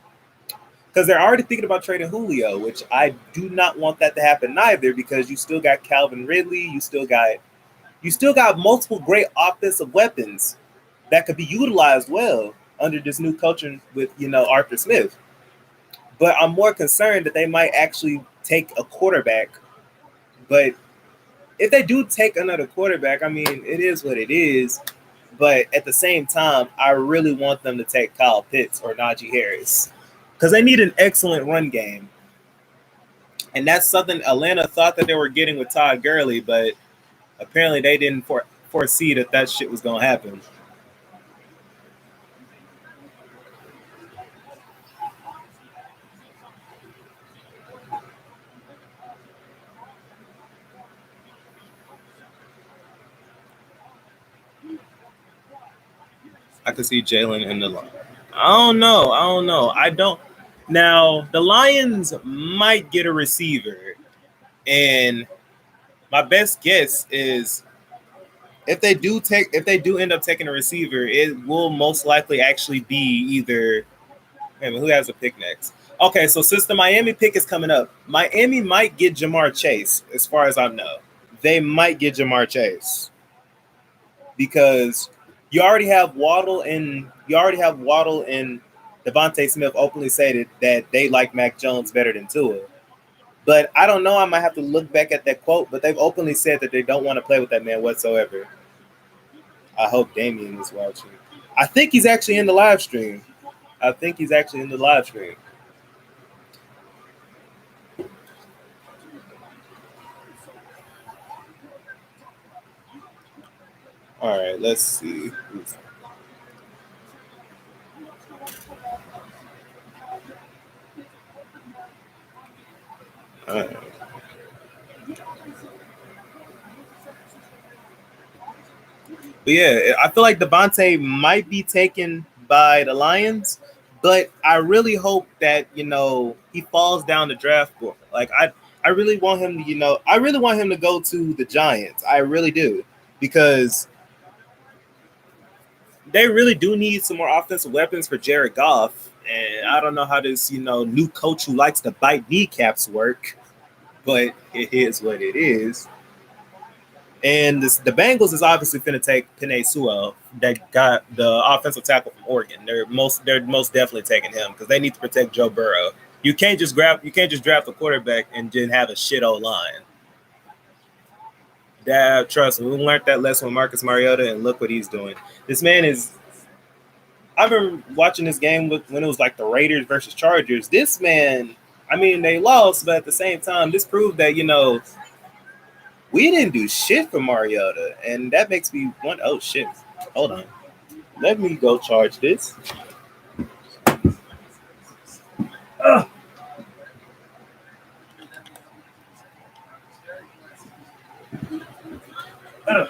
because they're already thinking about trading Julio, which I do not want that to happen either because you still got Calvin Ridley. You still got multiple great offensive weapons that could be utilized well under this new coaching with, Arthur Smith. But I'm more concerned that they might actually take a quarterback. But if they do take another quarterback, I mean, it is what it is. But at the same time, I really want them to take Kyle Pitts or Najee Harris because they need an excellent run game. And that's something Atlanta thought that they were getting with Todd Gurley, but apparently they didn't foresee that shit was going to happen. I could see Jalen in the line. I don't know. I don't. Now the Lions might get a receiver, and my best guess is if they do end up taking a receiver, it will most likely actually be either. Who has a pick next? Okay, so since the Miami pick is coming up, Miami might get Jamar Chase. As far as I know, they might get Jamar Chase because you already have Waddle and Devontae Smith openly stated that they like Mac Jones better than Tua. But I don't know. I might have to look back at that quote. But they've openly said that they don't want to play with that man whatsoever. I hope Damien is watching. I think he's actually in the live stream. All right, let's see. All right. But yeah, I feel like Devontae might be taken by the Lions, but I really hope that he falls down the draft board. Like I really want him to I really want him to go to the Giants. I really do because they really do need some more offensive weapons for Jared Goff. And I don't know how this new coach who likes to bite kneecaps work, but it is what it is. And the Bengals is obviously going to take Penei Sewell, that got the offensive tackle from Oregon. They're most definitely taking him because they need to protect Joe Burrow. You can't just draft a quarterback and then have a shit old line. That trust me, we learned that lesson with Marcus Mariota, and look what he's doing. This man is. I've been watching this game when it was like the Raiders versus Chargers. This man, I mean, they lost, but at the same time, this proved that we didn't do shit for Mariota, and that makes me want. Oh shit! Hold on, let me go charge this. Ugh. Ugh.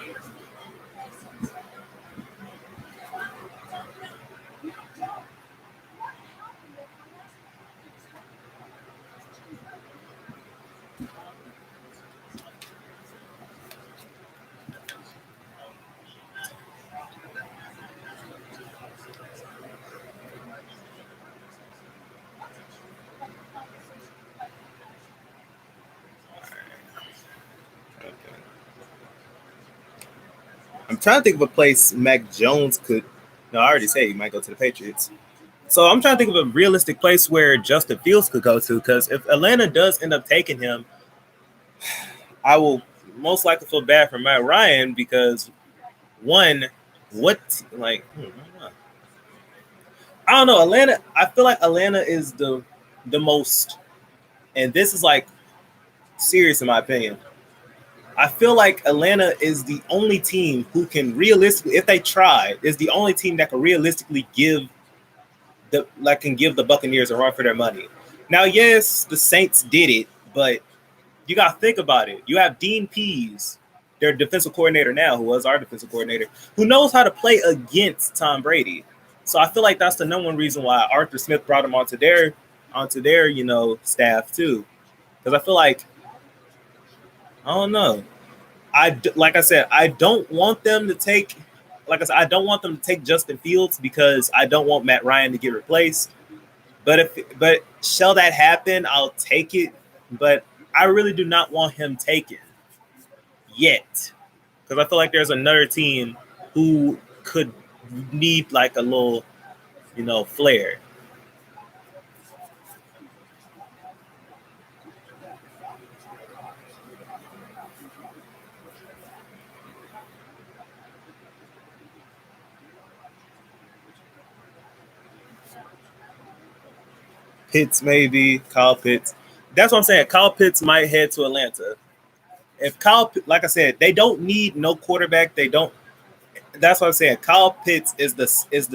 trying to think of a place Mac Jones could. No, I already say he might go to the Patriots. So I'm trying to think of a realistic place where Justin Fields could go to, because if Atlanta does end up taking him, I will most likely feel bad for Matt Ryan because one, I don't know. Atlanta, I feel like Atlanta is the most, and this is like serious in my opinion. I feel like Atlanta is the only team who can realistically, if they try, is the only team that can realistically give the Buccaneers a run for their money. Now, yes, the Saints did it, but you got to think about it. You have Dean Pease, their defensive coordinator now, who was our defensive coordinator, who knows how to play against Tom Brady. So I feel like that's the number one reason why Arthur Smith brought him onto their staff too, because I feel like, I don't know. Like I said, I don't want them to take. Like I said, I don't want them to take Justin Fields because I don't want Matt Ryan to get replaced. But shall that happen, I'll take it. But I really do not want him taken yet, because I feel like there's another team who could need like a little, flair. Pitts, maybe Kyle Pitts. That's what I'm saying. Kyle Pitts might head to Atlanta. If like I said, they don't need no quarterback. They don't. That's what I'm saying. Kyle Pitts is the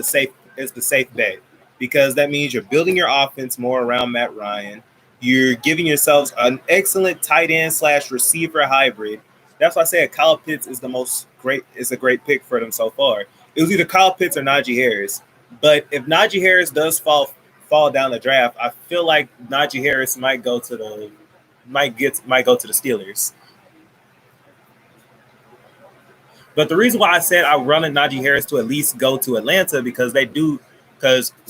safe bet, because that means you're building your offense more around Matt Ryan. You're giving yourselves an excellent tight end / receiver hybrid. That's why I said Kyle Pitts is a great pick for them so far. It was either Kyle Pitts or Najee Harris. But if Najee Harris does fall down the draft, I feel like Najee Harris might go to the Steelers. But the reason why I said I wanted Najee Harris to at least go to Atlanta, because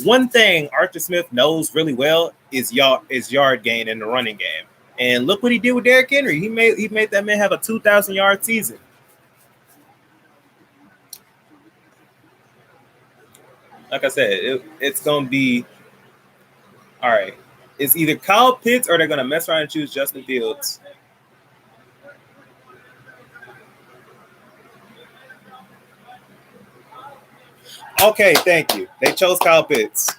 one thing Arthur Smith knows really well is yard gain in the running game. And look what he did with Derrick Henry. He made that man have a 2,000-yard season. Like I said, it's going to be all right. It's either Kyle Pitts or they're going to mess around and choose Justin Fields. Okay, thank you. They chose Kyle Pitts.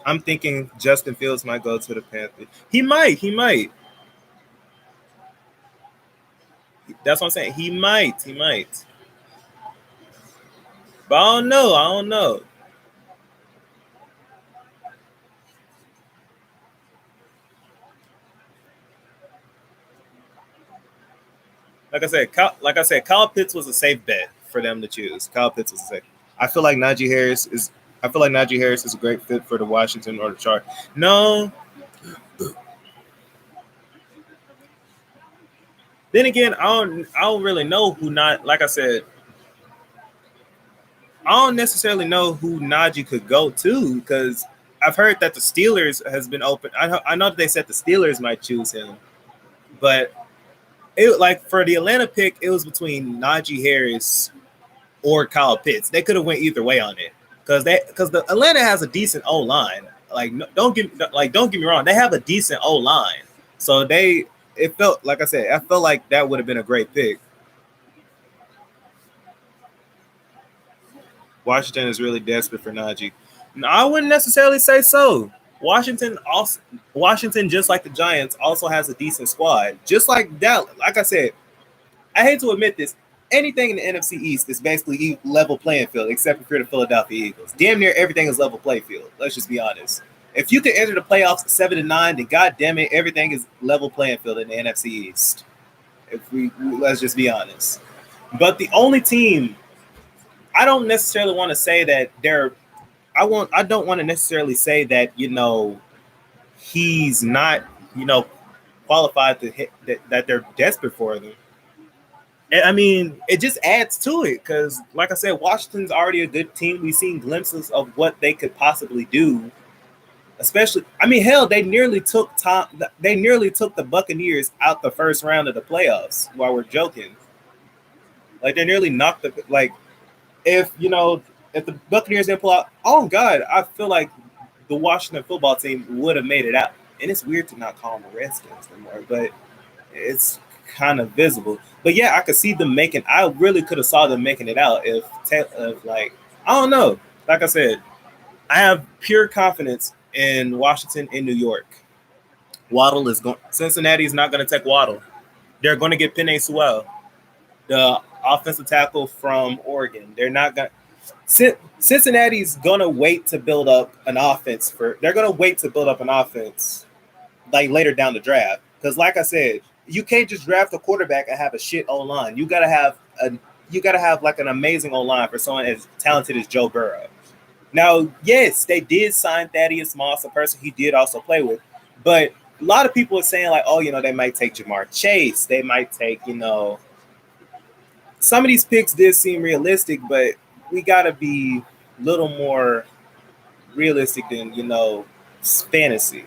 I'm thinking Justin Fields might go to the Panthers. He might. That's what I'm saying. He might. But I don't know. Like I said, Kyle Pitts was a safe bet for them to choose. Kyle Pitts was safe. I feel like Najee Harris is a great fit for the Washington or the Chargers. No. Then again, I don't really know who not. Like I said, I don't necessarily know who Najee could go to, because I've heard that the Steelers has been open. I know that they said the Steelers might choose him, but for the Atlanta pick, it was between Najee Harris or Kyle Pitts. They could have went either way on it, because the Atlanta has a decent O line. Don't get me wrong, they have a decent O line. So I felt like that would have been a great pick. Washington is really desperate for Najee. No, I wouldn't necessarily say so. Washington, just like the Giants, also has a decent squad. Just like Dallas. Like I said, I hate to admit this, anything in the NFC East is basically level playing field, except if you're the Philadelphia Eagles. Damn near everything is level play field. Let's just be honest. If you can enter the playoffs 7-9, then goddamn it, everything is level playing field in the NFC East. Let's just be honest. But the only team, I don't necessarily want to say that I don't want to necessarily say that, he's not, qualified to hit that they're desperate for them. I mean, it just adds to it, because, like I said, Washington's already a good team. We've seen glimpses of what they could possibly do. Especially, I mean, hell, they nearly took the Buccaneers out the first round of the playoffs while we're joking. Like they nearly knocked the like if you know if the Buccaneers didn't pull out. Oh God, I feel like the Washington football team would have made it out. And it's weird to not call them the Redskins anymore, but it's kind of visible. But yeah, I could see them making. I really could have saw them making it out if like I don't know. Like I said, I have pure confidence in Washington and New York. Waddle is going. Cincinnati is not going to take Waddle. They're going to get Penei Sewell, the offensive tackle from Oregon. They're not going. Cincinnati's going to wait to build up an offense for. They're going to wait to build up an offense like later down the draft because, like I said, you can't just draft a quarterback and have a shit O line. You got to have a. You got to have like an amazing O line for someone as talented as Joe Burrow. Now, yes, they did sign Thaddeus Moss, a person he did also play with, but a lot of people are saying like, oh, they might take Jamar Chase, they might take, some of these picks did seem realistic, but we got to be a little more realistic than fantasy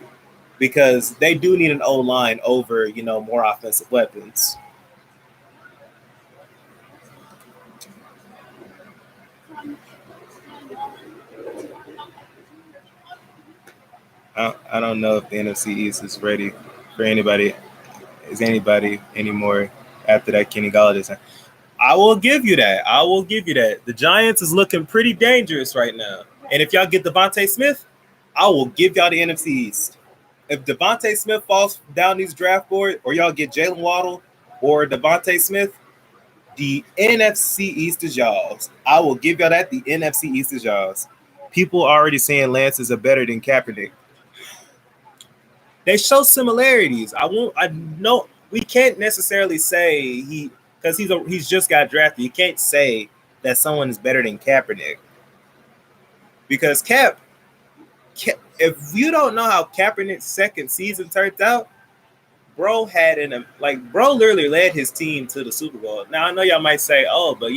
because they do need an O line over more offensive weapons. I don't know if the NFC East is ready for anybody. Is anybody anymore after that Kenny Galladay? I will give you that. I will give you that. The Giants is looking pretty dangerous right now. And if y'all get Devontae Smith, I will give y'all the NFC East. If Devontae Smith falls down these draft boards, or y'all get Jalen Waddle or Devontae Smith, the NFC East is y'all's. I will give y'all that. The NFC East is y'all's. People are already saying Lance is a better than Kaepernick. They show similarities. I won't. I know we can't necessarily say because he's just got drafted. You can't say that someone is better than Kaepernick because if you don't know how Kaepernick's second season turned out, bro bro literally led his team to the Super Bowl. Now I know y'all might say, oh, but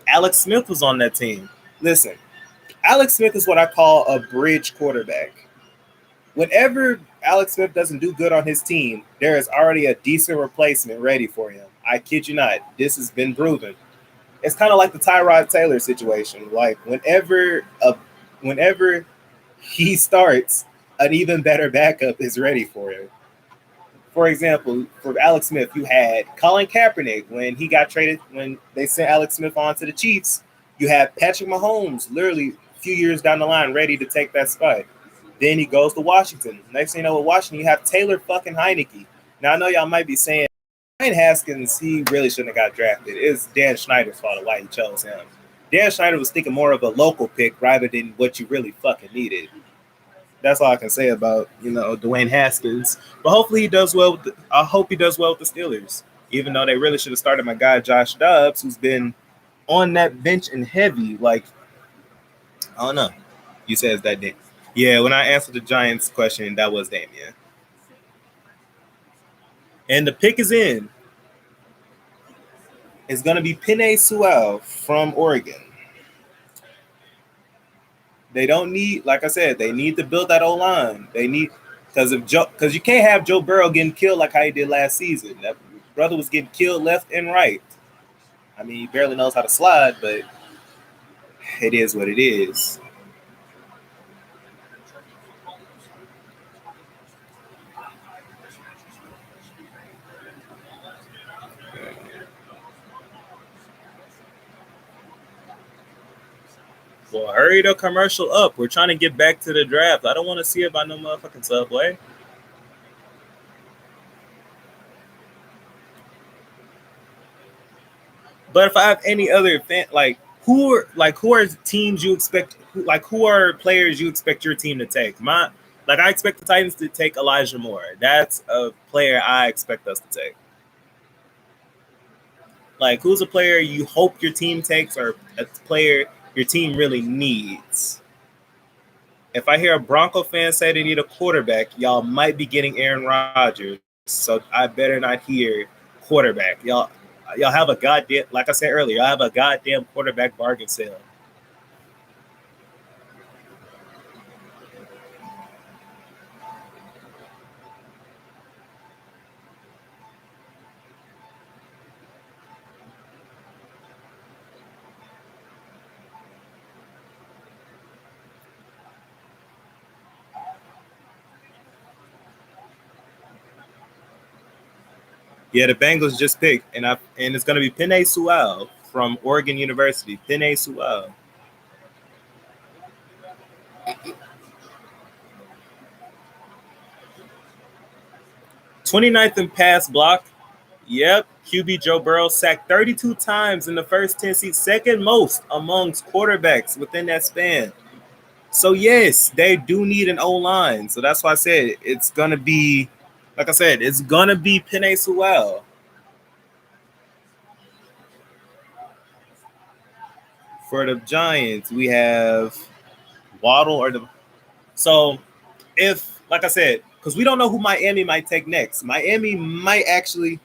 Alex Smith was on that team. Listen, Alex Smith is what I call a bridge quarterback. Whenever Alex Smith doesn't do good on his team, there is already a decent replacement ready for him. I kid you not. This has been proven. It's kind of like the Tyrod Taylor situation. Like whenever he starts, an even better backup is ready for him. For example, for Alex Smith, you had Colin Kaepernick when they sent Alex Smith on to the Chiefs. You had Patrick Mahomes literally a few years down the line ready to take that spot. Then he goes to Washington. Next thing you know, with Washington, you have Taylor fucking Heinicke. Now, I know y'all might be saying, Dwayne Haskins, he really shouldn't have got drafted. It's Dan Schneider's fault of why he chose him. Dan Schneider was thinking more of a local pick rather than what you really fucking needed. That's all I can say about, Dwayne Haskins. But hopefully he does well. I hope he does well with the Steelers, even though they really should have started my guy, Josh Dobbs, who's been on that bench and heavy. Like, I don't know. You said it's that day. Yeah, when I answered the Giants question, that was Damien. And the pick is in. It's going to be Penei Sewell from Oregon. They don't need, like I said, they need to build that O-line. They need, because you can't have Joe Burrow getting killed like how he did last season. That brother was getting killed left and right. I mean, he barely knows how to slide, but it is what it is. Well, hurry the commercial up. We're trying to get back to the draft. I don't want to see it by no motherfucking Subway. But if I have any other who are teams you expect? Who are players you expect your team to take? I expect the Titans to take Elijah Moore. That's a player I expect us to take. Like, who's a player you hope your team takes, or a player your team really needs? If I hear a Bronco fan say they need a quarterback, y'all might be getting Aaron Rodgers. So I better not hear quarterback. Y'all have a goddamn, like I said earlier, y'all have a goddamn quarterback bargain sale. Yeah, the Bengals just picked, and it's going to be Penei Sewell from Oregon University. Penei Sewell. 29th in pass block. Yep, QB Joe Burrow sacked 32 times in the first 10 seasons, second most amongst quarterbacks within that span. So yes, they do need an O line. So that's why I said it's gonna be, like I said, it's gonna be Penei Sewell. For the Giants, we have Waddle or the. So if, like I said, because we don't know who Miami might take next. Miami might actually.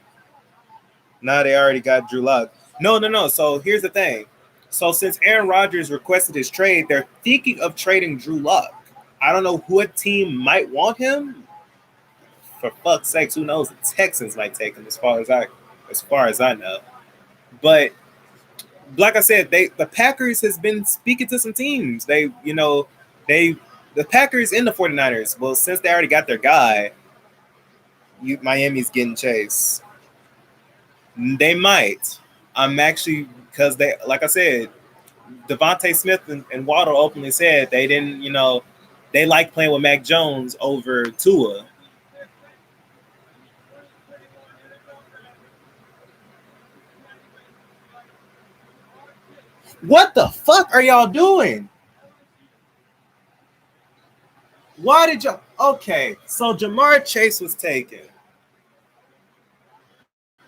Nah, they already got Drew Lock. No. So here's the thing. So since Aaron Rodgers requested his trade, they're thinking of trading Drew Lock. I don't know what team might want him. For fuck's sakes, who knows? The Texans might take him, as far as I know. But like I said, the Packers has been speaking to some teams. The Packers and the 49ers. Well, since they already got their guy, Miami's getting Chase. They might. I'm actually, because they, like I said, Devontae Smith and Waddle openly said they didn't, they like playing with Mac Jones over Tua. What the fuck are y'all doing? Why did y'all? Okay, so Jamar Chase was taken.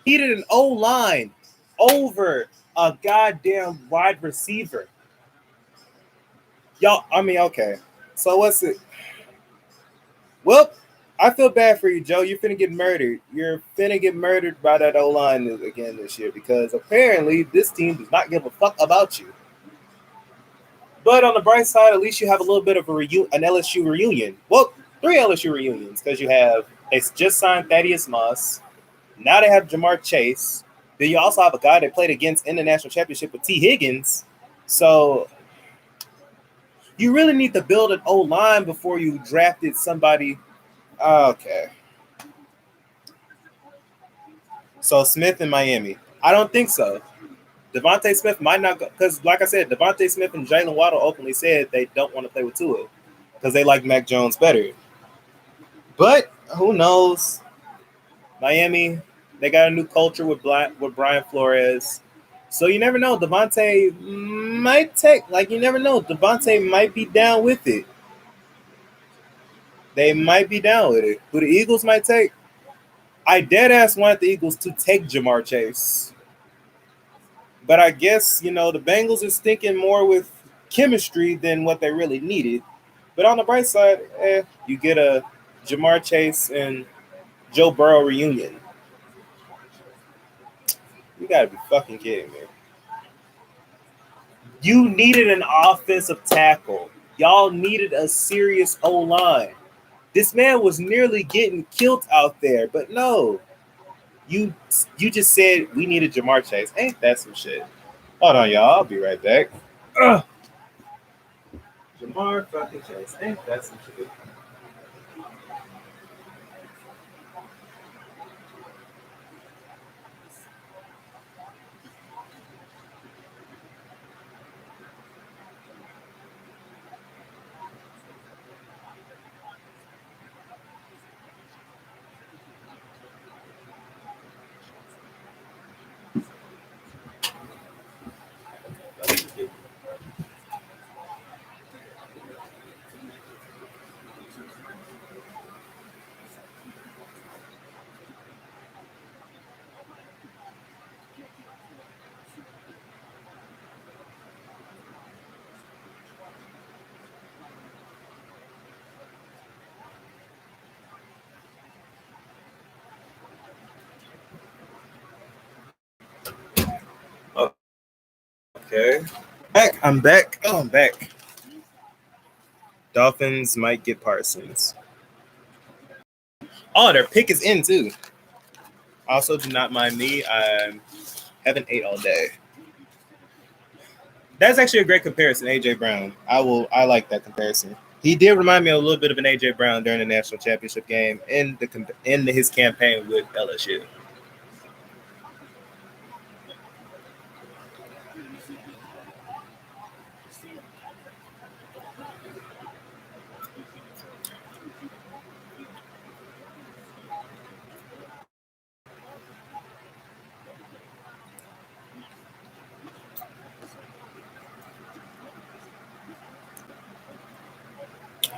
He needed an O line over a goddamn wide receiver. Y'all, I mean, okay. So what's it? Well, I feel bad for you, Joe. You're finna get murdered. You're finna get murdered by that O line again this year because apparently this team does not give a fuck about you. But on the bright side, at least you have a little bit of an LSU reunion. Well, 3 LSU reunions because they just signed Thaddeus Moss. Now they have Jamar Chase. Then you also have a guy that played against in the national championship with T. Higgins. So you really need to build an O line before you drafted somebody. Okay. So Smith in Miami. I don't think so. Devontae Smith might not go because, like I said, Devontae Smith and Jalen Waddle openly said they don't want to play with Tua because they like Mac Jones better. But who knows? Miami, they got a new culture with Brian Flores. So you never know. Devontae might take, you never know. Devontae might be down with it. They might be down with it. Who the Eagles might take? I dead ass wanted the Eagles to take Jamar Chase. But I guess, the Bengals is thinking more with chemistry than what they really needed. But on the bright side, you get a Jamar Chase and Joe Burrow reunion. You gotta be fucking kidding me. You needed an offensive tackle. Y'all needed a serious O-line. This man was nearly getting killed out there, but no. You just said we needed Jamar Chase. Ain't that some shit? Hold on, y'all. I'll be right back. Ugh. Jamar fucking Chase. Ain't that some shit? Okay. I'm back. Oh, I'm back. Dolphins might get Parsons. Oh, their pick is in too. Also, do not mind me. I haven't ate all day. That's actually a great comparison, AJ Brown. I like that comparison. He did remind me a little bit of an AJ Brown during the national championship game in his campaign with LSU.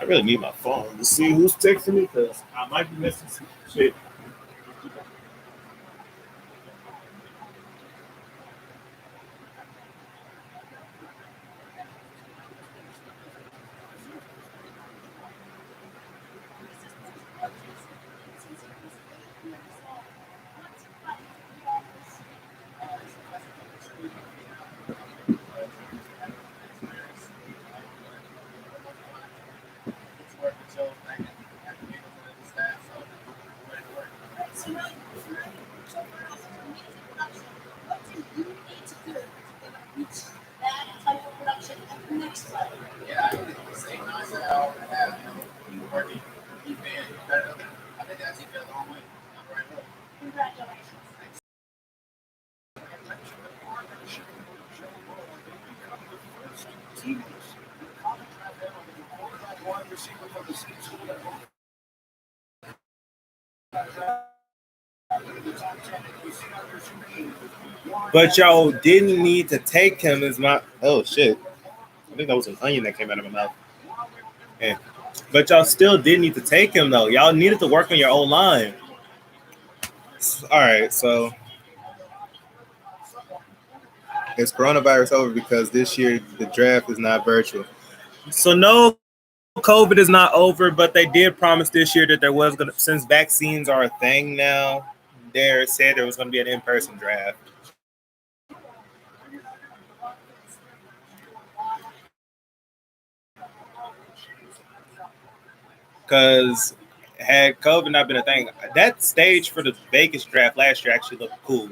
really need my phone to see who's texting me because I might be missing some shit. But y'all didn't need to take him as my. Oh shit! I think that was an onion that came out of my mouth. Yeah. But y'all still did need to take him though. Y'all needed to work on your own line. All right, so is coronavirus over because this year the draft is not virtual? So no, COVID is not over, but they did promise this year that there was gonna, since vaccines are a thing now, they said there was gonna be an in-person draft. Because had COVID not been a thing, that stage for the Vegas draft last year actually looked cool.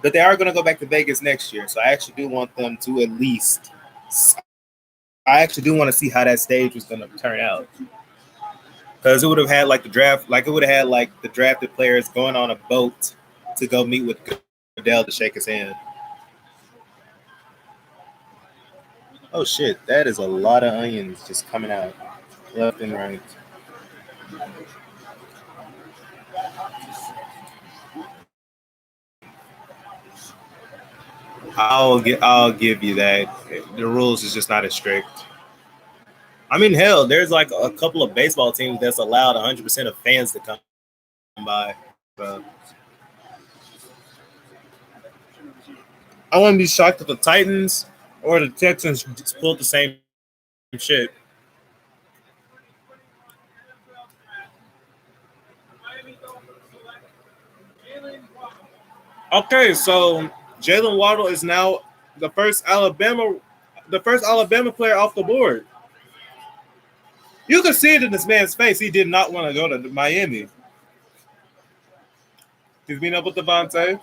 But they are going to go back to Vegas next year, so I actually do want them to at least. I actually do want to see how that stage was going to turn out, because it would have had like the draft, like it would have had like the drafted players going on a boat to go meet with Goodell to shake his hand. Oh shit, that is a lot of onions just coming out left and right. I'll give you that. The rules is just not as strict. I mean, hell, there's like a couple of baseball teams that's allowed 100% of fans to come by. So I wouldn't be shocked if the Titans or the Texans just pulled the same shit. Okay, so Jalen Waddle is now the first Alabama player off the board. You can see it in this man's face. He did not want to go to Miami. He's been up with Devontae.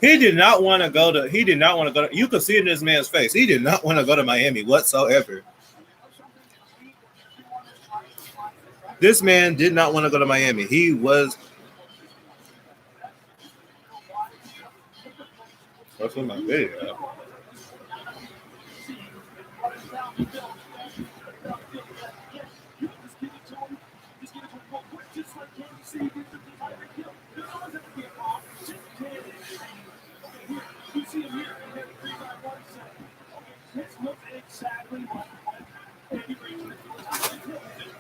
He did not want to go to. He did not want to go to. You could see it in this man's face. He did not want to go to Miami whatsoever. This man did not want to go to Miami. He was. What's in my video?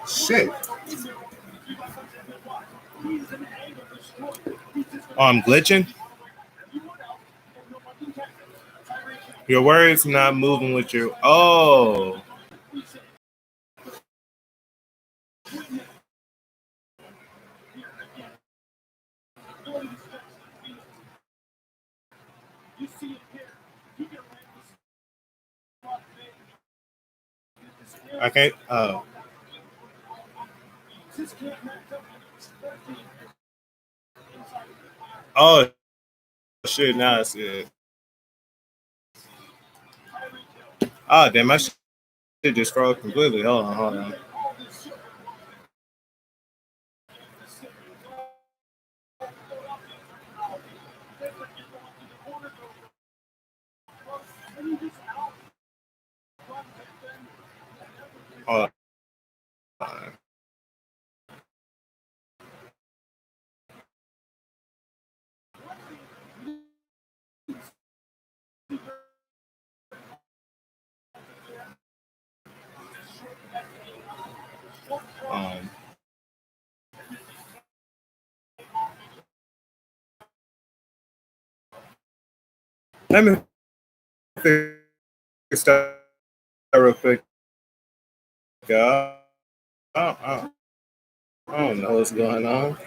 Shit. Oh, I'm glitching. Your words not moving with your. Oh. Okay. Oh. Oh shit! Now I see it. Oh damn! My shit just froze completely. Hold on. Hold on. Hold on. Let me fix that real quick. I don't know what's going on.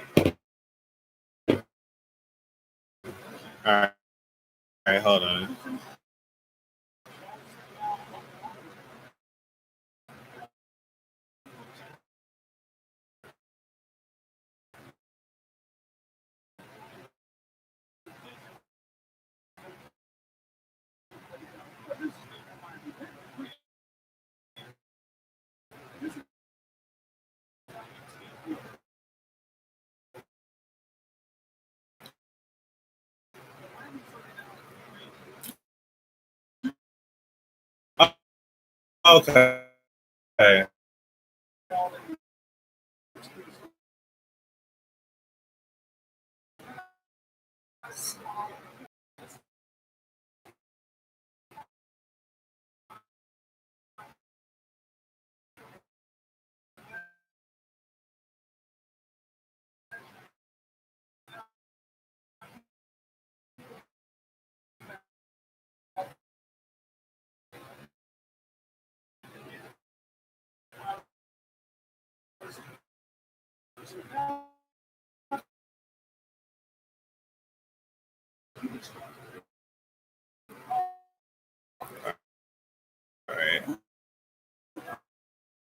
All right, hold on. Okay.